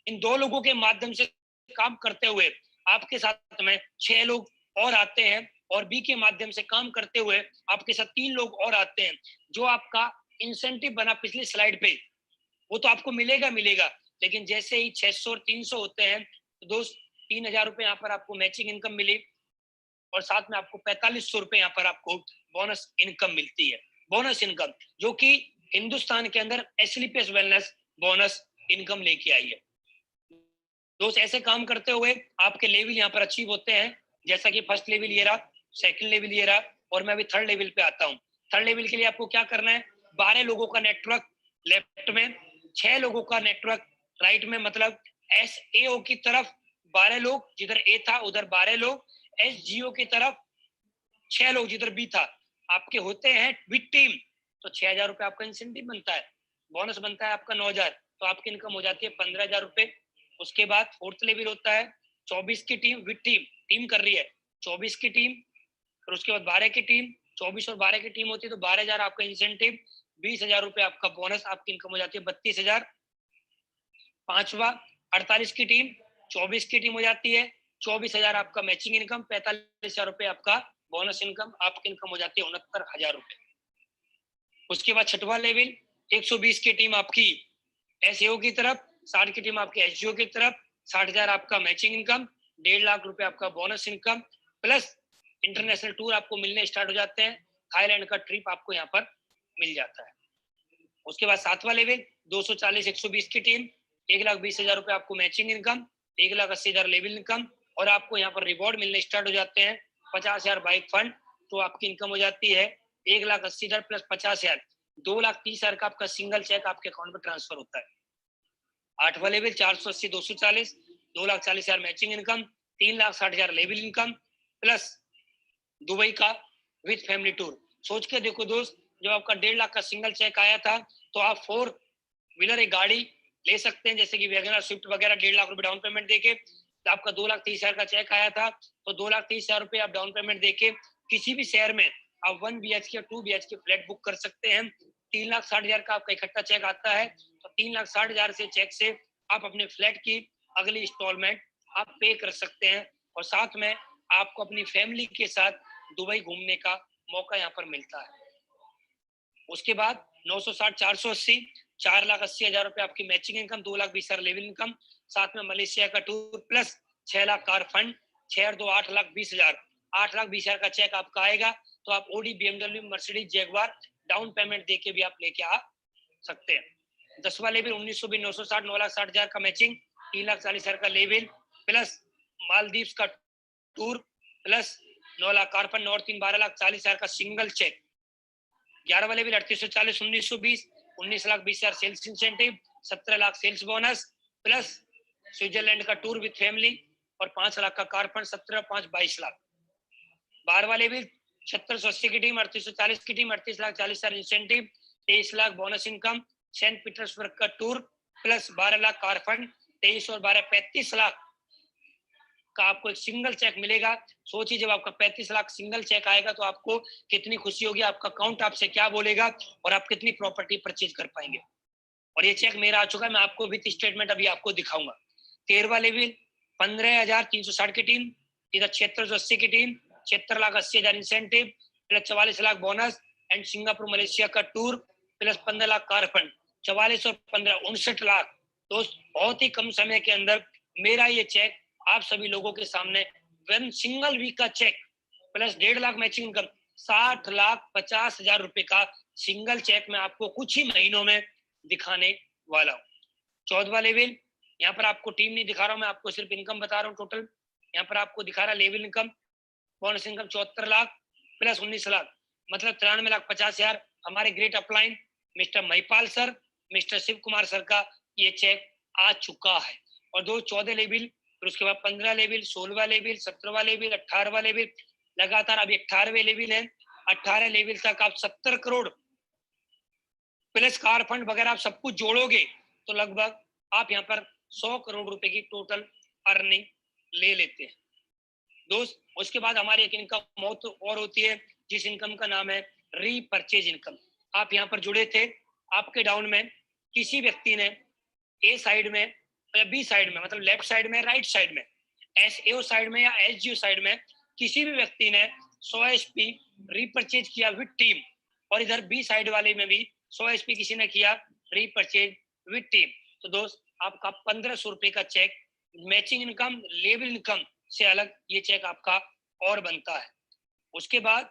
इन 2 लोगों के माध्यम से काम करते हुए आपके साथ में 6 लोग और आते हैं, और बी के माध्यम से काम करते हुए आपके साथ 3 लोग और आते हैं। जो आपका इंसेंटिव बना पिछली स्लाइड पे, वो तो आपको मिलेगा मिलेगा, लेकिन जैसे ही 600 और 300 होते हैं, तो दोस्त 3000 रुपए यहाँ पर आपको मैचिंग इनकम मिली, और साथ में आपको 4500 रुपए यहाँ पर आपको बोनस इनकम मिलती है। बोनस इनकम जो कि हिंदुस्तान के अंदर एसलीपीएस वेलनेस बोनस इनकम लेके आई है। दोस्त ऐसे काम करते हुए आपके लेवल यहाँ पर अचीव होते हैं, जैसा कि फर्स्ट लेवल ये रहा, सेकंड लेवल ये रहा, और मैं अभी थर्ड लेवल पे आता हूँ। थर्ड लेवल के लिए आपको क्या करना है? 12 लोगों का नेटवर्क लेफ्ट में, 6 लोगों का नेटवर्क राइट में, मतलब SAO की तरफ 12 लोग, जिधर ए था उधर 12 लोग, SGO की तरफ 6 लोग, जिधर बी था। आपके होते हैं विद टीम, तो 6000 रुपए आपका इंसेंटिव बनता है, बोनस बनता है आपका 9000, तो आपकी इनकम हो जाती है 15000 रुपए। उसके बाद फोर्थ लेवल होता है 24 की टीम विद टीम, टीम कर रही है 24 की टीम, फिर उसके बाद 12 की टीम, 24 और 12 की टीम होती है, तो 12000 आपका इंसेंटिव, 20000 रुपए आपका बोनस, आपकी इनकम हो जाती है 32000। पांचवा 48 की टीम, 24 की टीम हो जाती है 24000 आपका मैचिंग इनकम, 45000 रुपए आपका बोनस इनकम, आपकी इनकम हो जाती है 69000 रुपए। उसके बाद छठवां लेवल 120 की टीम आपकी SAO की तरफ, 60 की टीम आपकी SGO की तरफ, 60000 आपका मैचिंग इनकम, 1.5 लाख रुपए आपका bonus income, plus international tour आपको मिलने स्टार्ट हो जाते हैं, थाईलैंड का ट्रिप आपको यहाँ पर मिल जाता है। उसके बाद सातवां लेवल 240 120 की टीम, 1,20,000 रुपए आपको मैचिंग इनकम, 1,80,000 लेवल इनकम, और आपको यहाँ पर रिवॉर्ड मिलने स्टार्ट हो जाते हैं, 50,000 बाइक फंड, तो आपकी इनकम हो जाती है 1,80,000 प्लस 50,000, 2,30,000 का आपका सिंगल चेक आपके अकाउंट में ट्रांसफर होता है। आठवां level 480 240, 2,40,000 matching income, 3,60,000 level income, plus Dubai का विद फैमिली टूर। सोच के देखो दोस्त, जब आपका 1.5 लाख का सिंगल चेक आया था, तो आप 4 व्हीलर एक गाड़ी ले सकते हैं, जैसे कि वैगनर स्विफ्ट वगैरह, 1.5 लाख रुपए डाउन पेमेंट देके। तो आपका 2,30,000 का चेक आया था, तो 2,30,000 रुपए आप डाउन पेमेंट देके किसी भी शहर में आप 1 BHK 2 BHK फ्लैट बुक कर सकते हैं। 3,60,000 का आपका इकट्ठा चेक आता है, तो 3,60,000 से चेक से आप अपने फ्लैट की अगली इंस्टॉलमेंट आप पे कर सकते हैं, और साथ में आपको अपनी फैमिली के साथ दुबई घूमने का मौका यहाँ पर मिलता है। उसके बाद 960, 480, 4,80,000 रुपए आपकी मैचिंग इनकम, 2,20,000 लेवल इनकम, साथ में मलेशिया का tour plus 6 lakh car fund, 6 और 2 8,20,000, 8,20,000 का चेक आपका आएगा। तो आप Audi, BMW, Mercedes, Jaguar down payment देके भी आप लेके आ सकते हैं। 10वां लेवल 1920, 960, 9,60,000 का मैचिंग, 3,40,000 का लेवल प्लस मालदीव्स का tour plus 9 lakh car fund और 3 12,40,000 का सिंगल चेक। 11वां level 3840, 1920, 19,20,000 sales incentive, 17 lakh sales bonus plus Switzerland का टूर विद फैमिली और 5 लाख का कार फंड, 17 5 22 लाख। 12वां लेवल 7680 की टीम, 3840 की team, 38,40,000 incentive, 23 lakh bonus income, saint Petersburg का tour plus 12 lakh car fund, 23 और 12 35 लाख का आपको एक सिंगल चेक मिलेगा। सोचिए जब आपका 35 लाख सिंगल चेक आएगा तो आपको कितनी खुशी होगी, आपका अकाउंट आपसे क्या बोलेगा और आप कितनी प्रॉपर्टी परचेज कर पाएंगे। और ये चेक मेरा आ चुका है, मैं आपको विथ स्टेटमेंट अभी आपको दिखाऊंगा। 13वां लेवल 15,360 की टीम, इधर 7680 की team, 76,80,000 incentive plus 44 lakh bonus and Singapore Malaysia का tour plus 15 lakh car fund, 44 और 15 59 लाख। दोस्त बहुत ही कम समय के अंदर मेरा ये चेक आप सभी लोगों के सामने वन सिंगल वीक का cheque plus 1.5 lakh matching income, 60,50,000 रुपए का सिंगल चेक मैं आपको कुछ ही महीनों में दिखाने वाला हूँ। 14वां लेवल, यहाँ पर आपको टीम नहीं दिखा रहा हूँ, मैं आपको सिर्फ इनकम बता रहा हूँ। टोटल यहाँ पर आपको दिखा रहा level income, bonus income 74 lakh plus 19 lakh, मतलब 93,50,000। हमारे great upline mister Mahipal sir, mister Shiv Kumar sir का ये चेक आ चुका है। और दो 14 लेवल, फिर उसके बाद 15 लेवल, 16वां लेवल, 17वां लेवल, 18वां लेवल, लगातार अभी 18वें लेवल है। 18 लेवल तक आप 70 करोड़ प्लस कार फंड वगैरह आप सब कुछ जोड़ोगे तो लगभग आप यहाँ पर 100 करोड़ रुपए की टोटल अर्निंग ले लेते हैं दोस्त। उसके बाद हमारी एक इनकम और होती है जिस इनकम का नाम है रीपरचेज इनकम। आप यहाँ पर जुड़े थे, आपके डाउन में किसी व्यक्ति ने ए साइड में या बी साइड में, मतलब लेफ्ट साइड में, राइट साइड में, एसएओ साइड में या एसजीओ साइड में किसी भी व्यक्ति ने 100 एसपी रीपरचेज किया विद टीम, और इधर बी साइड वाले में भी 100 एसपी किसी ने किया रीपरचेज विद टीम, तो दोस्त आपका 1,500 रुपए का cheque matching income, level income से अलग ये चेक आपका और बनता है। उसके बाद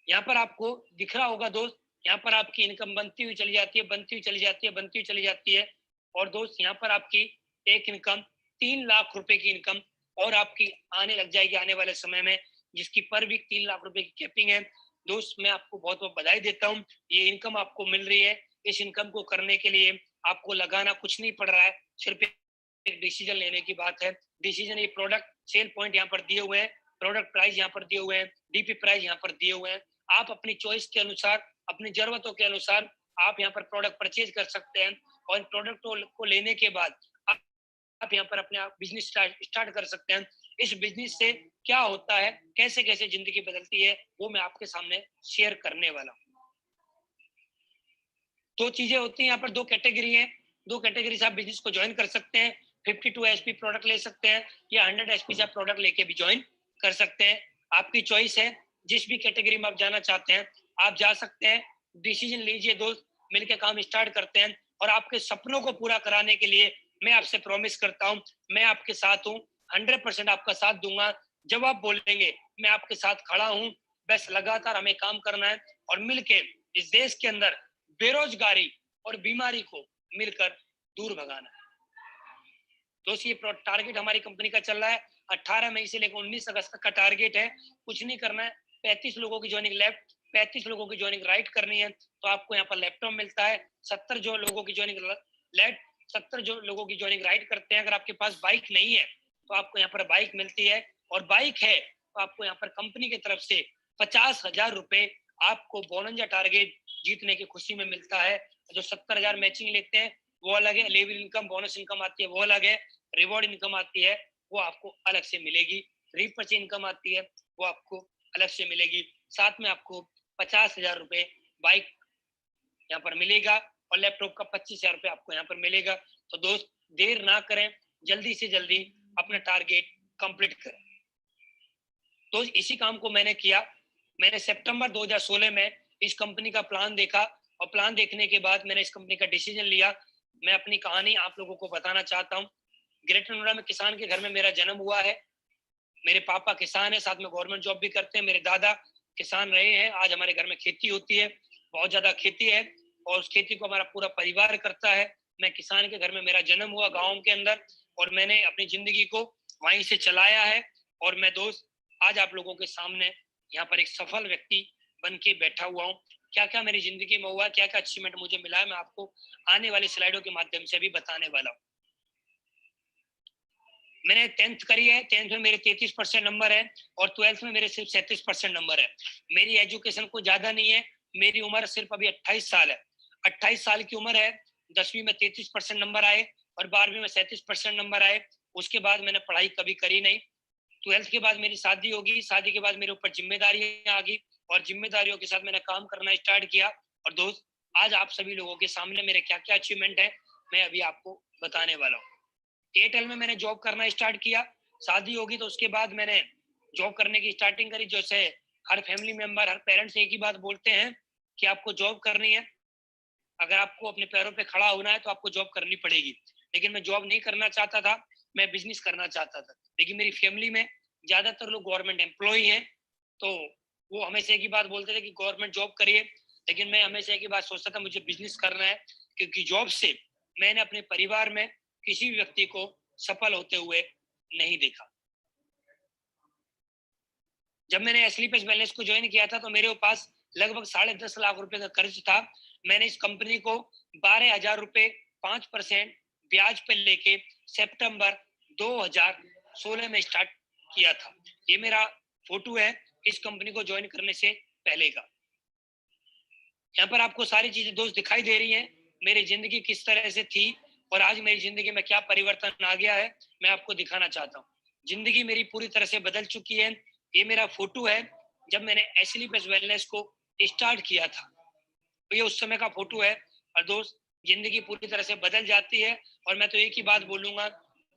यहाँ पर आपको दिख रहा होगा दोस्त, यहाँ पर आपकी इनकम बनती हुई चली जाती है, बनती हुई चली जाती है, बनती हुई चली जाती है। और दोस्त यहाँ पर आपकी एक इनकम 3 लाख रुपए की इनकम और आपकी आने लग जाएगी आने वाले समय में, जिसकी पर वीक 3 लाख रुपए की कैपिंग है। दोस्त मैं आपको बहुत बहुत बधाई देता हूँ, ये इनकम आपको मिल रही है। इस इनकम को करने के लिए आपको लगाना कुछ नहीं पड़ रहा है, सिर्फ एक डिसीजन लेने की बात है। डिसीजन, ये प्रोडक्ट सेल पॉइंट यहाँ पर दिए हुए हैं, प्रोडक्ट प्राइस यहाँ पर दिए हुए हैं, डीपी प्राइस यहाँ पर दिए हुए हैं। आप अपनी चॉइस के अनुसार, अपनी जरूरतों के अनुसार आप यहाँ पर प्रोडक्ट परचेज कर सकते हैं, और इन प्रोडक्ट को लेने के बाद आप यहाँ पर अपने बिजनेस स्टार्ट कर सकते हैं। इस बिजनेस से क्या होता है, कैसे कैसे जिंदगी बदलती है, वो मैं आपके सामने शेयर करने वाला हूँ। दो चीजें होती हैं यहाँ पर, दो कैटेगरी है, दो कैटेगरी से आप बिजनेस को ज्वाइन कर सकते हैं। 52 एसपी प्रोडक्ट ले सकते हैं या 100 एसपी से आप प्रोडक्ट लेके भी ज्वाइन कर सकते हैं, आपकी चॉइस है। जिस भी कैटेगरी में आप जाना चाहते हैं आप जा सकते हैं। डिसीजन लीजिए दोस्त, मिलकर काम स्टार्ट करते हैं, और आपके सपनों को पूरा कराने के लिए मैं आपसे प्रॉमिस करता हूँ, मैं आपके साथ हूँ, 100% आपका साथ दूंगा। जब आप बोलेंगे मैं आपके साथ खड़ा हूँ। बस लगातार हमें काम करना है और मिलके इस देश के अंदर बेरोजगारी और बीमारी को मिलकर दूर भगाना है। दोस्त ये टारगेट हमारी कंपनी का चल रहा है, 18 मई से लेकर 19 अगस्त तक का टारगेट है। कुछ नहीं करना है, 35 लोगों की ज्वाइनिंग लेफ्ट, 35 लोगों की ज्वाइनिंग राइट करनी है, तो आपको यहाँ पर लैपटॉप मिलता है। 70 जो लोगों की ज्वाइनिंग लेफ्ट, 70 जो लोगों की ज्वाइनिंग राइट करते हैं। अगर आपके पास बाइक नहीं है तो आपको यहाँ पर बाइक मिलती है, और बाइक है तो आपको यहाँ पर कंपनी की तरफ से 50,000 रुपए आपको बोनंजा टारगेट जीतने की खुशी में मिलता है। जो 70,000 मैचिंग लेते हैं वो अलग है, लेवल इनकम, बोनस इनकम आती है वो अलग है, रिवॉर्ड इनकम आती है वो आपको अलग से मिलेगी, रीपर्चेज इनकम आती है वो आपको अलग से मिलेगी। साथ में आपको 50,000 रुपए बाइक यहाँ पर मिलेगा और लैपटॉप का 25,000 रुपये आपको यहाँ पर मिलेगा। तो दोस्त देर ना करें, जल्दी से जल्दी अपना टारगेट कंप्लीट करें। तो इसी काम को मैंने किया। मैंने सितंबर 2016 में इस कंपनी का प्लान देखा और प्लान देखने के बाद मैंने इस कंपनी का डिसीजन लिया। मैं अपनी कहानी आप लोगों को बताना चाहता हूँ। ग्रेटर नोएडा में किसान के घर में मेरा जन्म हुआ है। मेरे पापा किसान है, साथ में गवर्नमेंट जॉब भी करते हैं। मेरे दादा किसान रहे हैं। आज हमारे घर में खेती होती है, बहुत ज्यादा खेती है और उस खेती को हमारा पूरा परिवार करता है। मैं किसान के घर में मेरा जन्म हुआ गाँव के अंदर और मैंने अपनी जिंदगी को वहीं से चलाया है। और मैं दोस्त आज आप लोगों के सामने यहाँ पर एक सफल व्यक्ति बन के बैठा हुआ हूँ। क्या क्या मेरी जिंदगी में हुआ, क्या क्या अचीवमेंट मुझे मिला है, मैं आपको आने वाली स्लाइडों के माध्यम से भी बताने वाला हूँ। मैंने 10th करी है। 10th में मेरे 33% नंबर है और 12th में मेरे सिर्फ 37% नंबर है। मेरी एजुकेशन को ज्यादा नहीं है। मेरी उम्र सिर्फ अभी 28 साल है। 28 साल की उम्र है। 10वीं में 33% नंबर आए और 12वीं में 37% नंबर आए। उसके बाद मैंने पढ़ाई कभी करी नहीं। 12th के बाद मेरी शादी होगी। शादी के बाद मेरे ऊपर जिम्मेदारियां आ गई और जिम्मेदारियों के साथ मैंने काम करना स्टार्ट किया। और दोस्त आज आप सभी लोगों के सामने मेरे क्या क्या अचीवमेंट है मैं अभी आपको बताने वाला हूँ। एयरटेल में मैंने जॉब करना स्टार्ट किया। शादी होगी तो उसके बाद मैंने जॉब करने की स्टार्टिंग करी। जैसे हर फैमिली मेंबर, हर पेरेंट्स एक ही बात बोलते हैं कि आपको जॉब करनी है, अगर आपको अपने पैरों पे खड़ा होना है तो आपको जॉब करनी पड़ेगी। लेकिन मैं जॉब नहीं करना चाहता था, मैं बिजनेस करना चाहता था। लेकिन मेरी फैमिली में ज्यादातर लोग गवर्नमेंट एम्प्लॉय हैं, तो वो हमेशा एक ही बात बोलते थे कि गवर्नमेंट जॉब करिए। लेकिन मैं हमेशा एक ही बात सोचता था, मुझे बिजनेस करना है, क्योंकि जॉब से मैंने अपने परिवार में किसी भी व्यक्ति को सफल होते हुए नहीं देखा। जब मैंने एसलीपेस वेलनेस को ज्वाइन किया था तो मेरे पास लगभग 10.5 लाख रुपए का कर्ज था। मैंने इस कंपनी को 12,000 रुपए 5% ब्याज पे लेके सितंबर 2016 में स्टार्ट किया था। ये मेरा फोटो है इस कंपनी को ज्वाइन करने से पहले का। यहाँ पर आपको सारी चीजें दोस्त दिखाई दे रही हैं, मेरी जिंदगी किस तरह से थी और आज मेरी जिंदगी में क्या परिवर्तन आ गया है मैं आपको दिखाना चाहता हूँ। जिंदगी मेरी पूरी तरह से बदल चुकी है। ये मेरा फोटो है जब मैंने एसलीपेस वेलनेस को स्टार्ट किया था, तो ये उस समय का फोटो है। और दोस्त जिंदगी पूरी तरह से बदल जाती है और मैं तो एक ही बात बोलूंगा,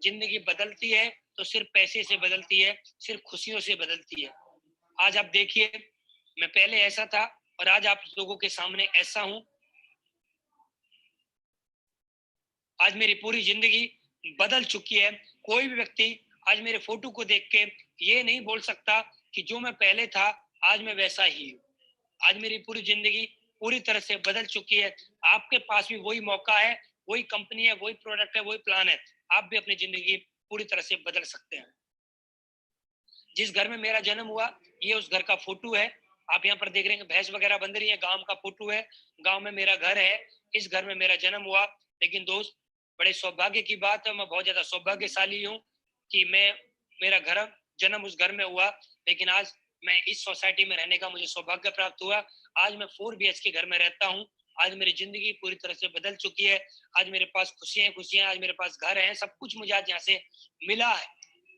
जिंदगी बदलती है तो सिर्फ पैसे से बदलती है, सिर्फ खुशियों से बदलती है। आज आप देखिए, मैं पहले ऐसा था और आज आप लोगों के सामने ऐसा हूं। आज मेरी पूरी जिंदगी बदल चुकी है। कोई भी व्यक्ति आज मेरे फोटो को देख के ये नहीं बोल सकता कि जो मैं पहले था आज मैं वैसा ही हूँ। आज मेरी पूरी जिंदगी पूरी तरह से बदल चुकी है। आपके पास भी वही मौका है, वही कंपनी है, वही प्रोडक्ट है, वही प्लान है। आप भी अपनी जिंदगी पूरी तरह से बदल सकते हैं। जिस घर में मेरा जन्म हुआ ये उस घर का फोटो है। आप यहाँ पर देख रहे हैं भैंस वगैरह बंध रही है, गांव का फोटो है। गांव में मेरा घर है, इस घर में मेरा जन्म हुआ। लेकिन दोस्त बड़े सौभाग्य की बात है, मैं बहुत ज्यादा सौभाग्यशाली हूँ कि मेरा घर जन्म उस घर में हुआ। लेकिन आज मैं इस सोसाइटी में रहने का मुझे सौभाग्य प्राप्त हुआ। आज मैं 4 BHK घर में रहता हूँ। आज मेरी जिंदगी पूरी तरह से बदल चुकी है। आज मेरे पास खुशियां खुशियां, आज मेरे पास घर है, सब कुछ मुझे आज यहाँ से मिला है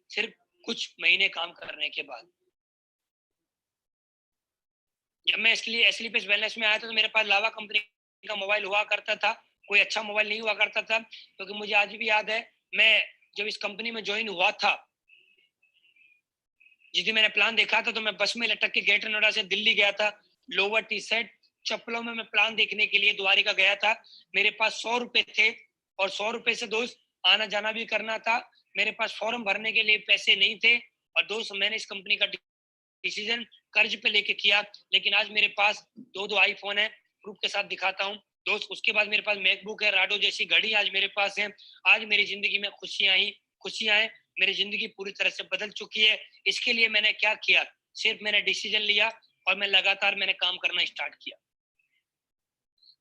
सिर्फ कुछ महीने काम करने के बाद। जब मैं इसके लिए एसलीपेस वेलनेस में आया था तो मेरे पास लावा कंपनी का मोबाइल हुआ करता था, कोई अच्छा मोबाइल नहीं हुआ करता था। क्योंकि मुझे आज भी याद है, मैं जब इस कंपनी में ज्वाइन हुआ था, जिस दिन मैंने प्लान देखा था तो मैं बस में लटक के ग्रेटर नोएडा से दिल्ली गया था। लोवर टी शर्ट चप्पलों में मैं प्लान देखने के लिए द्वारिका गया था। मेरे पास 100 रुपए थे और 100 रुपए से दोस्त आना जाना भी करना था। मेरे पास फॉर्म भरने के लिए पैसे नहीं थे और दोस्त मैंने इस कंपनी का डिसीजन कर्ज पे लेके किया। लेकिन आज मेरे पास 2 आईफोन है, प्रूफ के साथ दिखाता हूँ दोस्त। उसके बाद मेरे पास मैकबुक है, राडो जैसी घड़ी आज मेरे पास है। आज मेरी जिंदगी में खुशियां हैं। मेरी जिंदगी पूरी तरह से बदल चुकी है। इसके लिए मैंने क्या किया, सिर्फ मैंने डिसीजन लिया और मैं लगातार मैंने काम करना स्टार्ट किया।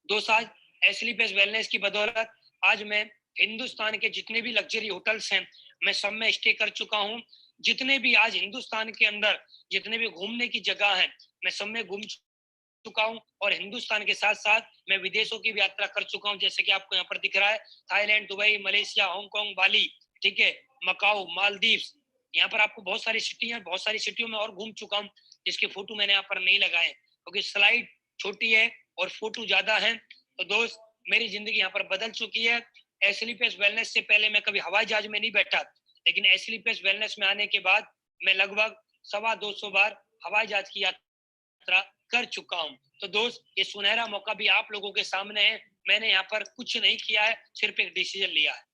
दोस्त आज एसलीपेस वेलनेस की बदौलत आज मैं हिंदुस्तान के जितने भी लग्जरी होटल्स हैं मैं सब में स्टे कर चुका हूँ। जितने भी आज हिंदुस्तान के अंदर जितने भी घूमने की जगह हैं मैं सब में घूम चुका हूँ। और हिंदुस्तान के साथ साथ मैं विदेशों की भी यात्रा कर चुका हूँ, जैसे कि आपको यहाँ पर दिख रहा है, थाईलैंड, दुबई, मलेशिया, हांगकांग, बाली, ठीक है, मकाऊ, मालदीव्स। यहाँ पर आपको बहुत सारी सिटी है, बहुत सारी सिटियों में और घूम चुका हूँ जिसके फोटो मैंने यहाँ पर नहीं लगाए क्योंकि स्लाइड छोटी है और फोटो ज्यादा है। तो दोस्त मेरी जिंदगी यहाँ पर बदल चुकी है। एसलीपीएस वेलनेस से पहले मैं कभी हवाई जहाज में नहीं बैठा, लेकिन एसलीपीएस वेलनेस में आने के बाद मैं लगभग 250 बार हवाई जहाज की यात्रा कर चुका हूँ। तो दोस्त ये सुनहरा मौका भी आप लोगों के सामने है। मैंने यहाँ पर कुछ नहीं किया है, सिर्फ एक डिसीजन लिया है।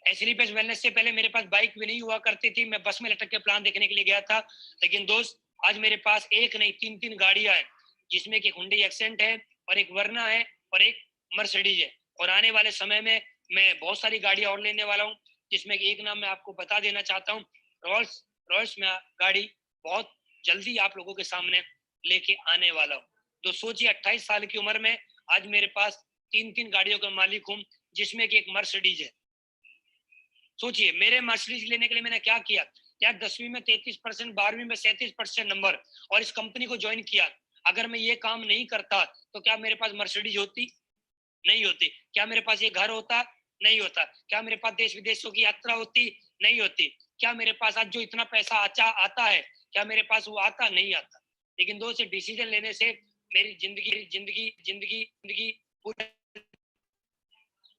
एसलीपीएस वेलनेस से पहले मेरे पास बाइक भी नहीं हुआ करती थी, मैं बस में लटक के प्लान देखने के लिए गया था। लेकिन दोस्त आज मेरे पास एक नहीं 3 गाड़ियां हैं, जिसमें कि हुंडई एक्सेंट है और एक वर्ना है और एक मर्सिडीज है। और आने वाले समय में मैं बहुत सारी गाड़ियां और लेने वाला हूँ, जिसमें कि एक नाम मैं आपको बता देना चाहता हूँ, रोल्स रॉयस में गाड़ी बहुत जल्दी आप लोगों के सामने लेके आने वाला हूँ। तो सोचिए 28 साल की उम्र में आज मेरे पास 3 गाड़ियों का मालिक हूँ, जिसमें कि एक मर्सिडीज है। सोचिए मेरे मर्सिडीज लेने के लिए मैंने क्या किया, क्या 10वीं में 33%, 12वीं में 37% नंबर और इस कंपनी को ज्वाइन किया। अगर मैं ये काम नहीं करता तो क्या मेरे पास मर्सिडीज होती? नहीं होती। क्या मेरे पास ये घर होता? नहीं होता। क्या मेरे पास देश विदेशों की यात्रा होती? नहीं होती। क्या मेरे पास आज जो इतना पैसा आता है, क्या मेरे पास वो आता? नहीं आता। लेकिन दोस्त डिसीजन लेने से मेरी जिंदगी जिंदगी जिंदगी जिंदगी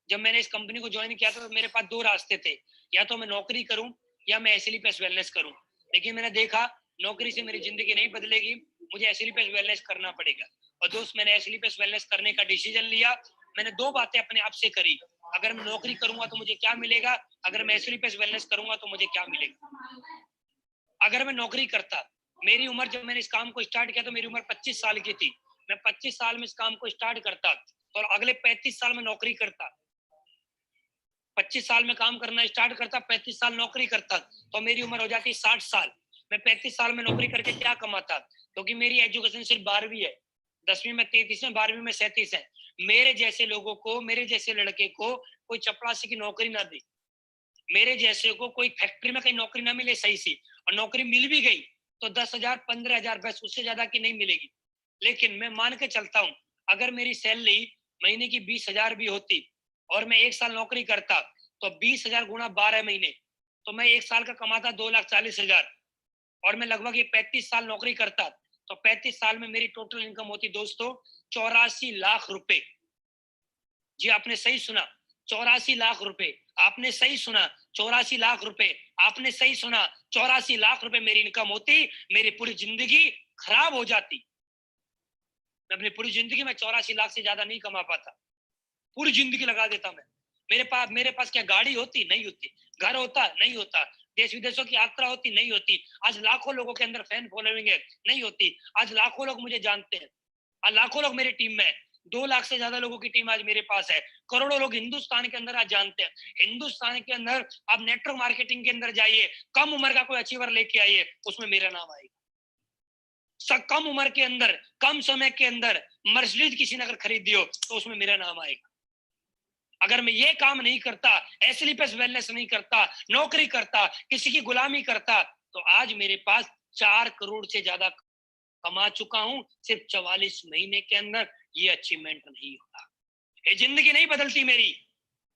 जब मैंने इस कंपनी को ज्वाइन किया था तो मेरे पास 2 रास्ते थे, या तो मैं नौकरी करूं या मैं एसलीपीएस वेलनेस करूं। लेकिन मैंने देखा नौकरी से मेरी जिंदगी नहीं बदलेगी, मुझे एसलीपीएस वेलनेस करना पड़ेगा। और दोस्त मैंने एसलीपीएस वेलनेस करने का डिसीजन लिया। मैंने 2 बातें अपने आप से करी, अगर मैं नौकरी करूंगा तो मुझे क्या मिलेगा, अगर मैं एसलीपीएस वेलनेस करूंगा तो मुझे क्या मिलेगा। अगर मैं नौकरी करता, मेरी उम्र जब मैंने इस काम को स्टार्ट किया तो मेरी उम्र 25 साल की थी, मैं 25 साल में इस काम को स्टार्ट करता और अगले 35 साल में नौकरी करता, 25 साल में काम करना स्टार्ट करता, 35 साल नौकरी करता, तो मेरी उम्र हो जाती 60 साल। मैं 35 साल में नौकरी करके क्या कमाता, क्योंकि मेरी एजुकेशन सिर्फ 12वीं है, 10वीं में 33 है, 12वीं में 37 है। मेरे जैसे लोगों को, मेरे जैसे लड़के को कोई चपरासी की नौकरी ना दे, मेरे जैसे को कोई फैक्ट्री में कहीं नौकरी ना मिले सही सी, और नौकरी मिल भी गई तो 10,000 15,000 बस, उससे ज्यादा की नहीं मिलेगी। लेकिन मैं मान के चलता हूँ अगर मेरी सैलरी महीने की 20,000 भी होती और मैं 1 साल नौकरी करता तो 20,000 गुणा 12 महीने, तो मैं 1 साल का कमाता 2,40,000 और मैं लगभग ये 35 साल नौकरी करता तो 35 साल में मेरी टोटल इनकम होती दोस्तों 84 लाख रुपए। जी आपने सही सुना, 84 लाख रुपए। आपने सही सुना, 84 लाख रुपए। आपने सही सुना, 84 लाख रुपए मेरी इनकम होती, मेरी पूरी जिंदगी खराब हो जाती। मैं अपनी पूरी जिंदगी में 84 लाख से ज्यादा नहीं कमा पाता, पूरी जिंदगी लगा देता मैं। मेरे पास क्या गाड़ी होती? नहीं होती। घर होता? नहीं होता। देश विदेशों की यात्रा होती? नहीं होती। आज लाखों लोगों के अंदर फैन फॉलोइंग है? नहीं होती। आज लाखों लोग मुझे जानते हैं, आज लाखों लोग मेरी टीम में है, 2 लाख से ज्यादा लोगों की टीम आज मेरे पास है, करोड़ों लोग हिंदुस्तान के अंदर आज जानते हैं। हिंदुस्तान के अंदर आप नेटवर्क मार्केटिंग के अंदर जाइए, कम उम्र का कोई अचीवर लेके आइए, उसमें मेरा नाम आएगा। कम उम्र के अंदर, कम समय के अंदर मर्सिडीज किसी ने अगर खरीदी हो तो उसमें मेरा नाम आएगा। अगर मैं ये काम नहीं करता, एसलीपीएस वेलनेस नहीं करता, नौकरी करता, किसी की गुलामी करता, तो आज मेरे पास 4 करोड़ से ज्यादा कमा चुका हूं सिर्फ 44 महीने के अंदर। ये अचीवमेंट नहीं होता, ये जिंदगी नहीं बदलती मेरी।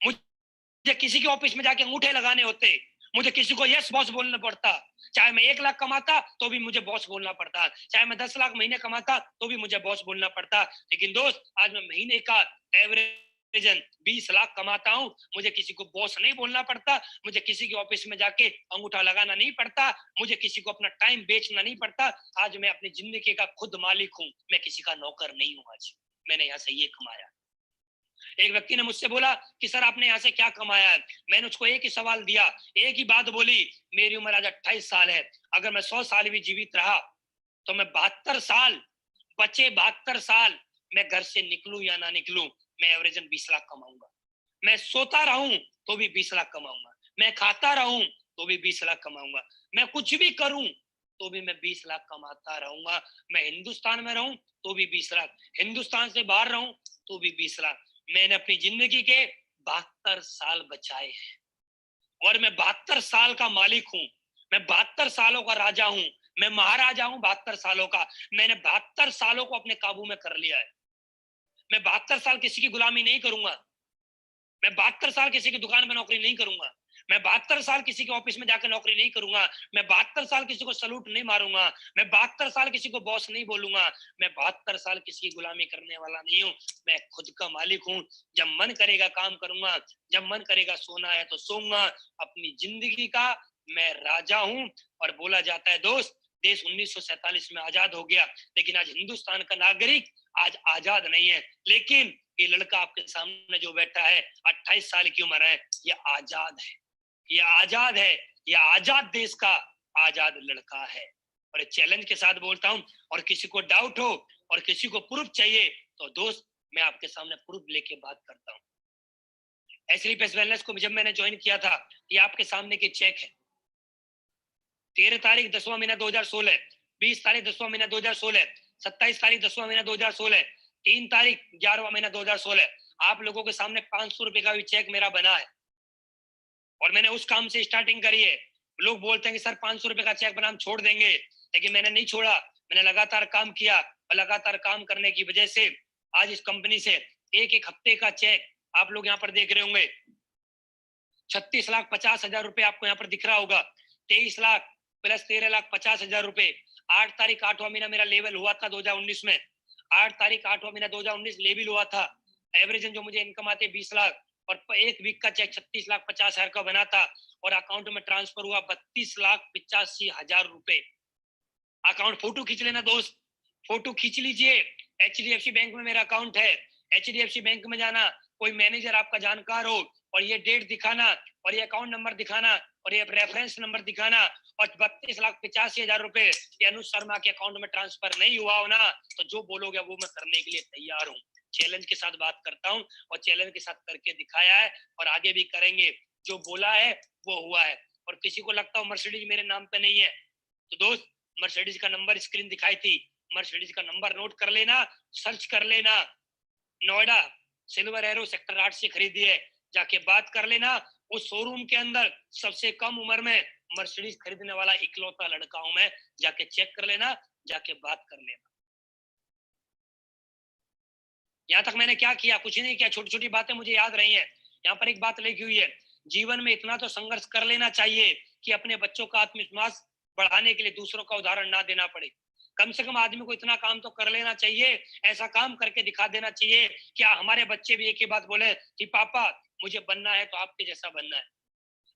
मुझे किसी के ऑफिस में जाके अंगूठे लगाने होते, मुझे किसी को यस बॉस बोलना पड़ता, चाहे मैं 1 लाख कमाता तो भी मुझे बॉस बोलना पड़ता, चाहे मैं 10 लाख महीने कमाता तो भी मुझे बॉस बोलना पड़ता। लेकिन दोस्त आज मैं महीने का एवरेज 20 लाख कमाता हूं, मुझे किसी को बॉस नहीं बोलना पड़ता, मुझे किसी के ऑफिस में जाके अंगूठा लगाना नहीं पड़ता, मुझे किसी को अपना टाइम बेचना नहीं पड़ता। आज मैं अपनी जिंदगी का खुद मालिक हूं, मैं किसी का नौकर नहीं हूं। आज मैंने यहाँ से ये कमाया। एक व्यक्ति ने मुझसे बोला कि सर आपने यहाँ से क्या कमाया है? मैंने उसको एक ही सवाल दिया, एक ही बात बोली, मेरी उम्र आज 28 साल है, अगर मैं 100 साल भी जीवित रहा तो मैं 72 साल, बचे 72 साल, मैं घर से निकलूं या ना निकलूं, मैं एवरेजन 20 लाख कमाऊंगा। मैं सोता रहूं तो भी 20 लाख कमाऊंगा, मैं खाता रहूं तो भी 20 लाख कमाऊंगा, मैं कुछ भी करूं तो भी मैं 20 लाख कमाता रहूंगा। मैं हिंदुस्तान में रहूं तो भी 20 लाख, हिंदुस्तान से बाहर रहूं तो भी 20 लाख। मैंने अपनी जिंदगी के 72 साल बचाए हैं और मैं 72 साल का मालिक हूं, मैं 72 सालों का राजा हूं, मैं महाराजा हूं 72 सालों का। मैंने 72 सालों को अपने काबू में कर लिया है। मैं 72 साल किसी की गुलामी नहीं करूंगा, मैं 72 साल किसी की दुकान में नौकरी नहीं करूंगा, मैं 72 साल किसी के ऑफिस में जाकर नौकरी नहीं करूंगा, मैं 72 साल किसी को सलूट नहीं मारूंगा, मैं 72 साल किसी को बॉस नहीं बोलूंगा, मैं 72 साल किसी की गुलामी करने वाला नहीं हूँ। मैं खुद का मालिक हूँ। जब मन करेगा काम करूंगा, जब मन करेगा सोना है तो सोऊंगा। अपनी जिंदगी का मैं राजा हूँ। और बोला जाता है दोस्त, देश 1947 में आजाद हो गया, लेकिन आज हिंदुस्तान का नागरिक आज आजाद नहीं है। लेकिन ये लड़का आपके सामने जो बैठा है, 28 साल की उम्र है, ये आजाद है, ये आजाद है, ये आजाद देश का आजाद लड़का है। और ये चैलेंज के साथ बोलता हूं। और किसी को डाउट हो और किसी को प्रूफ चाहिए तो दोस्त, मैं आपके सामने प्रूफ लेके बात करता हूं। एसलीपीएस वेलनेस को जब मैंने ज्वाइन किया था, ये आपके सामने के चेक है। 13 तारीख 10वां महीना 2016, 20 तारीख 10वां महीना 2016, 27 तारीख 10वां महीना 2016, 3 तारीख 11वां महीना 2016। आप लोगों के सामने 500 रुपए का भी चेक मेरा बना है और मैंने उस काम से स्टार्टिंग करी है। लोग बोलते हैं कि सर 500 रुपए का चेक बना हम छोड़ देंगे, लेकिन मैंने नहीं छोड़ा। मैंने लगातार काम किया और लगातार काम करने की वजह से आज इस कंपनी से एक एक हफ्ते का चेक आप लोग यहाँ पर देख रहे होंगे। 36,50,000 रुपए आपको यहाँ पर दिख रहा होगा। 23 लाख प्लस 13,50,000 रुपए। 8 तारीख 8वां महीना मेरा लेवल हुआ था 2019 में। 8 तारीख 8वां महीना 2019 लेवल हुआ था। एवरेज जो मुझे इनकम आती है 20 लाख और एक वीक का चेक 36,50,000 का बना था और अकाउंट में ट्रांसफर हुआ 32,85,000 रुपए। अकाउंट फोटो खींच लेना दोस्त, फोटो खींच लीजिए। एचडीएफसी बैंक में मेरा अकाउंट है। एचडीएफसी बैंक में जाना, कोई मैनेजर आपका जानकार हो और ये डेट दिखाना और ये अकाउंट नंबर दिखाना और ये रेफरेंस नंबर दिखाना और 32,85,000 रुपए ये अनुज शर्मा के अकाउंट में ट्रांसफर नहीं हुआ हो ना, तो जो बोलोगे वो मैं करने के लिए तैयार हूँ। चैलेंज के साथ बात करता हूँ और चैलेंज के साथ करके दिखाया है और आगे भी करेंगे। जो बोला है वो हुआ है। और किसी को लगता हो मर्सिडीज मेरे नाम पे नहीं है, तो दोस्त मर्सिडीज का नंबर स्क्रीन दिखाई थी, मर्सिडीज का नंबर नोट कर लेना, सर्च कर लेना। नोएडा सिल्वर एरो सेक्टर 8 से खरीदी है, जाके बात कर लेना। उस शोरूम के अंदर सबसे कम उम्र में मर्सिडीज खरीदने वाला इकलौता लड़का हूं मैं। जाके चेक कर लेना, जाके बात कर लेना। यहाँ तक मैंने क्या किया, कुछ नहीं किया, छोटी छोटी बातें मुझे याद रही हैं। यहाँ पर एक बात लिखी हुई है, जीवन में इतना तो संघर्ष कर लेना चाहिए कि अपने बच्चों का आत्मविश्वास बढ़ाने के लिए दूसरों का उदाहरण ना देना पड़े। कम से कम आदमी को इतना काम तो कर लेना चाहिए, ऐसा काम करके दिखा देना चाहिए कि हमारे बच्चे भी एक ही बात बोले कि पापा मुझे बनना है तो आपके जैसा बनना है।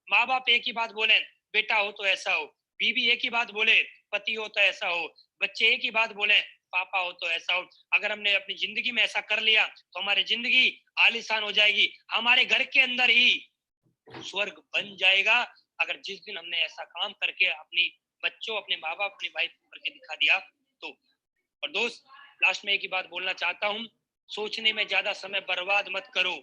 माँ बाप एक ही बात बोले, बेटा हो तो ऐसा हो। बीवी एक ही बात बोले, पति हो तो ऐसा हो। बच्चे एक ही बात बोले, पापा हो तो ऐसा हो। अगर हमने अपनी जिंदगी में ऐसा कर लिया तो हमारी जिंदगी आलीशान हो जाएगी, हमारे घर के अंदर ही स्वर्ग बन जाएगा। अगर जिस दिन हमने ऐसा काम करके अपनी बच्चों, अपने माँ बाप, अपनी वाइफ करके दिखा दिया तो। और दोस्त लास्ट में एक ही बात बोलना चाहता हूँ, सोचने में ज्यादा समय बर्बाद मत करो।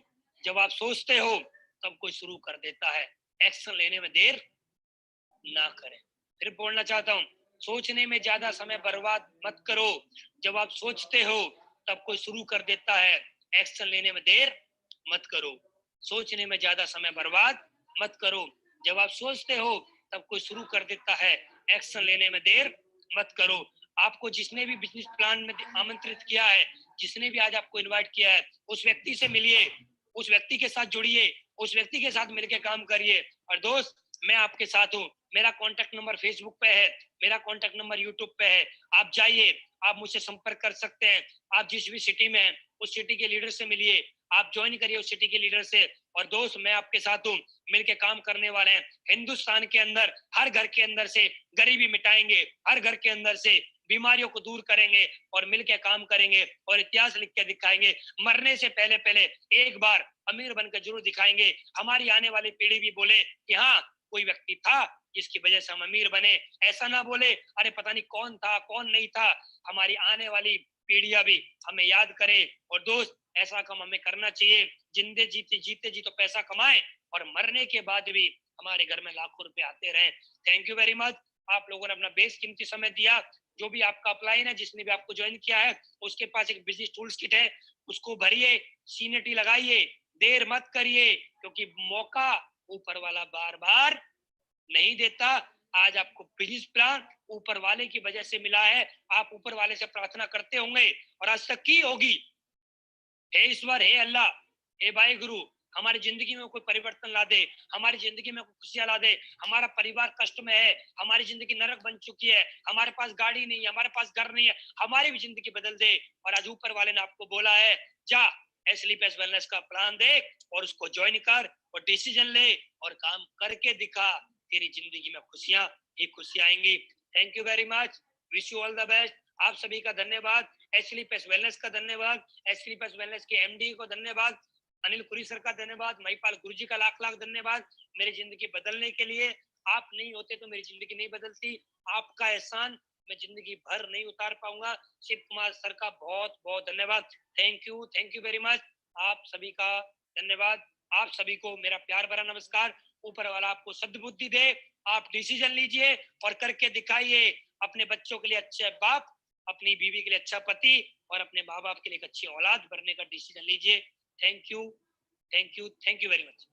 जब आप सोचते हो तब कोई शुरू कर देता है, एक्शन लेने में देर ना करें। फिर बोलना चाहता हूँ, सोचने में ज्यादा समय बर्बाद मत करो। जब आप सोचते हो तब कोई शुरू कर देता है, एक्शन लेने में देर मत करो। सोचने में ज्यादा समय बर्बाद मत करो। जब आप सोचते हो तब कोई शुरू कर देता है, एक्शन लेने में देर मत करो। आपको जिसने भी बिजनेस प्लान में आमंत्रित किया है, जिसने भी आज आपको इनवाइट किया है, उस व्यक्ति से मिलिए, उस व्यक्ति के साथ जुड़िए, उस व्यक्ति के साथ मिलकर काम करिए। और दोस्त मैं आपके साथ हूँ। मेरा कॉन्टेक्ट नंबर फेसबुक पे है, मेरा कॉन्टेक्ट नंबर यूट्यूब पे है। आप जाइए, आप मुझसे संपर्क कर सकते हैं। आप जिस भी सिटी में हैं उस सिटी के लीडर से मिलिए, आप ज्वाइन करिए उस सिटी के लीडर से। और दोस्त मैं आपके साथ हूँ, मिलके काम करने वाले हैं। हिंदुस्तान के अंदर हर घर के अंदर से गरीबी मिटाएंगे, हर घर के अंदर से बीमारियों को दूर करेंगे और मिलके काम करेंगे और इतिहास लिख के दिखाएंगे। मरने से पहले पहले एक बार अमीर बनकर जरूर दिखाएंगे, हमारी आने वाली पीढ़ी भी बोले कि हाँ कोई व्यक्ति था जिसकी वजह से हम अमीर बने। ऐसा ना बोले अरे पता नहीं कौन था कौन नहीं था। हमारी आने वाली पीढ़ियां भी हमें याद करे। और दोस्त ऐसा काम हमें करना चाहिए, जिंदे जीते जीते जी तो पैसा कमाए और मरने के बाद भी हमारे घर में लाखों रुपए आते रहे। Thank you very much. आप लोगों ने अपना बेशकीमती समय दिया। जो भी आपका अपलाइन है, जिसने भी आपको ज्वाइन किया है, उसके पास एक बिजनेस टूल्स किट है, उसको भरिए, सीनियरिटी लगाइए, देर मत करिए, क्योंकि मौका ऊपर वाला बार बार नहीं देता। आज आपको बिजनेस प्लान ऊपर वाले की वजह से मिला है। आप ऊपर वाले से प्रार्थना करते होंगे और आज तक की होगी, हे ईश्वर, हे अल्लाह, हे भाई गुरु, हमारी जिंदगी में कोई परिवर्तन ला दे, हमारी जिंदगी में कोई खुशियां ला दे। हमारा परिवार कष्ट में है, हमारी जिंदगी नरक बन चुकी है, हमारे पास गाड़ी नहीं है, हमारे पास घर नहीं है, हमारी भी जिंदगी बदल दे। और आज ऊपर वाले ने आपको बोला है, जा एस्लीप एस वेलनेस का प्लान देख और उसको ज्वाइन कर और डिसीजन ले और काम करके दिखा। तेरी जिंदगी में खुशियां ही खुशियां आएंगी। Thank you very much, wish you all the best. आप सभी का धन्यवाद, एस्लीप एस वेलनेस का धन्यवाद, एस्लीप एस वेलनेस के एमडी को धन्यवाद, अनिल कुरी सर का धन्यवाद, महिपाल गुरुजी का लाख लाख धन्यवाद मेरी जिंदगी बदलने के लिए। आप नहीं होते तो मेरी जिंदगी नहीं बदलती। आपका एहसान मैं जिंदगी भर नहीं उतार पाऊंगा। शिव कुमार सर का बहुत बहुत धन्यवाद। Thank you very much. आप सभी का धन्यवाद। आप सभी को मेरा प्यार भरा नमस्कार। ऊपर वाला आपको सद्बुद्धि दे, आप डिसीजन लीजिए और करके दिखाइए। अपने बच्चों के लिए अच्छे बाप, अपनी बीवी के लिए अच्छा पति और अपने माँ बाप के लिए एक अच्छी औलाद बनने का डिसीजन लीजिए। Thank you very much.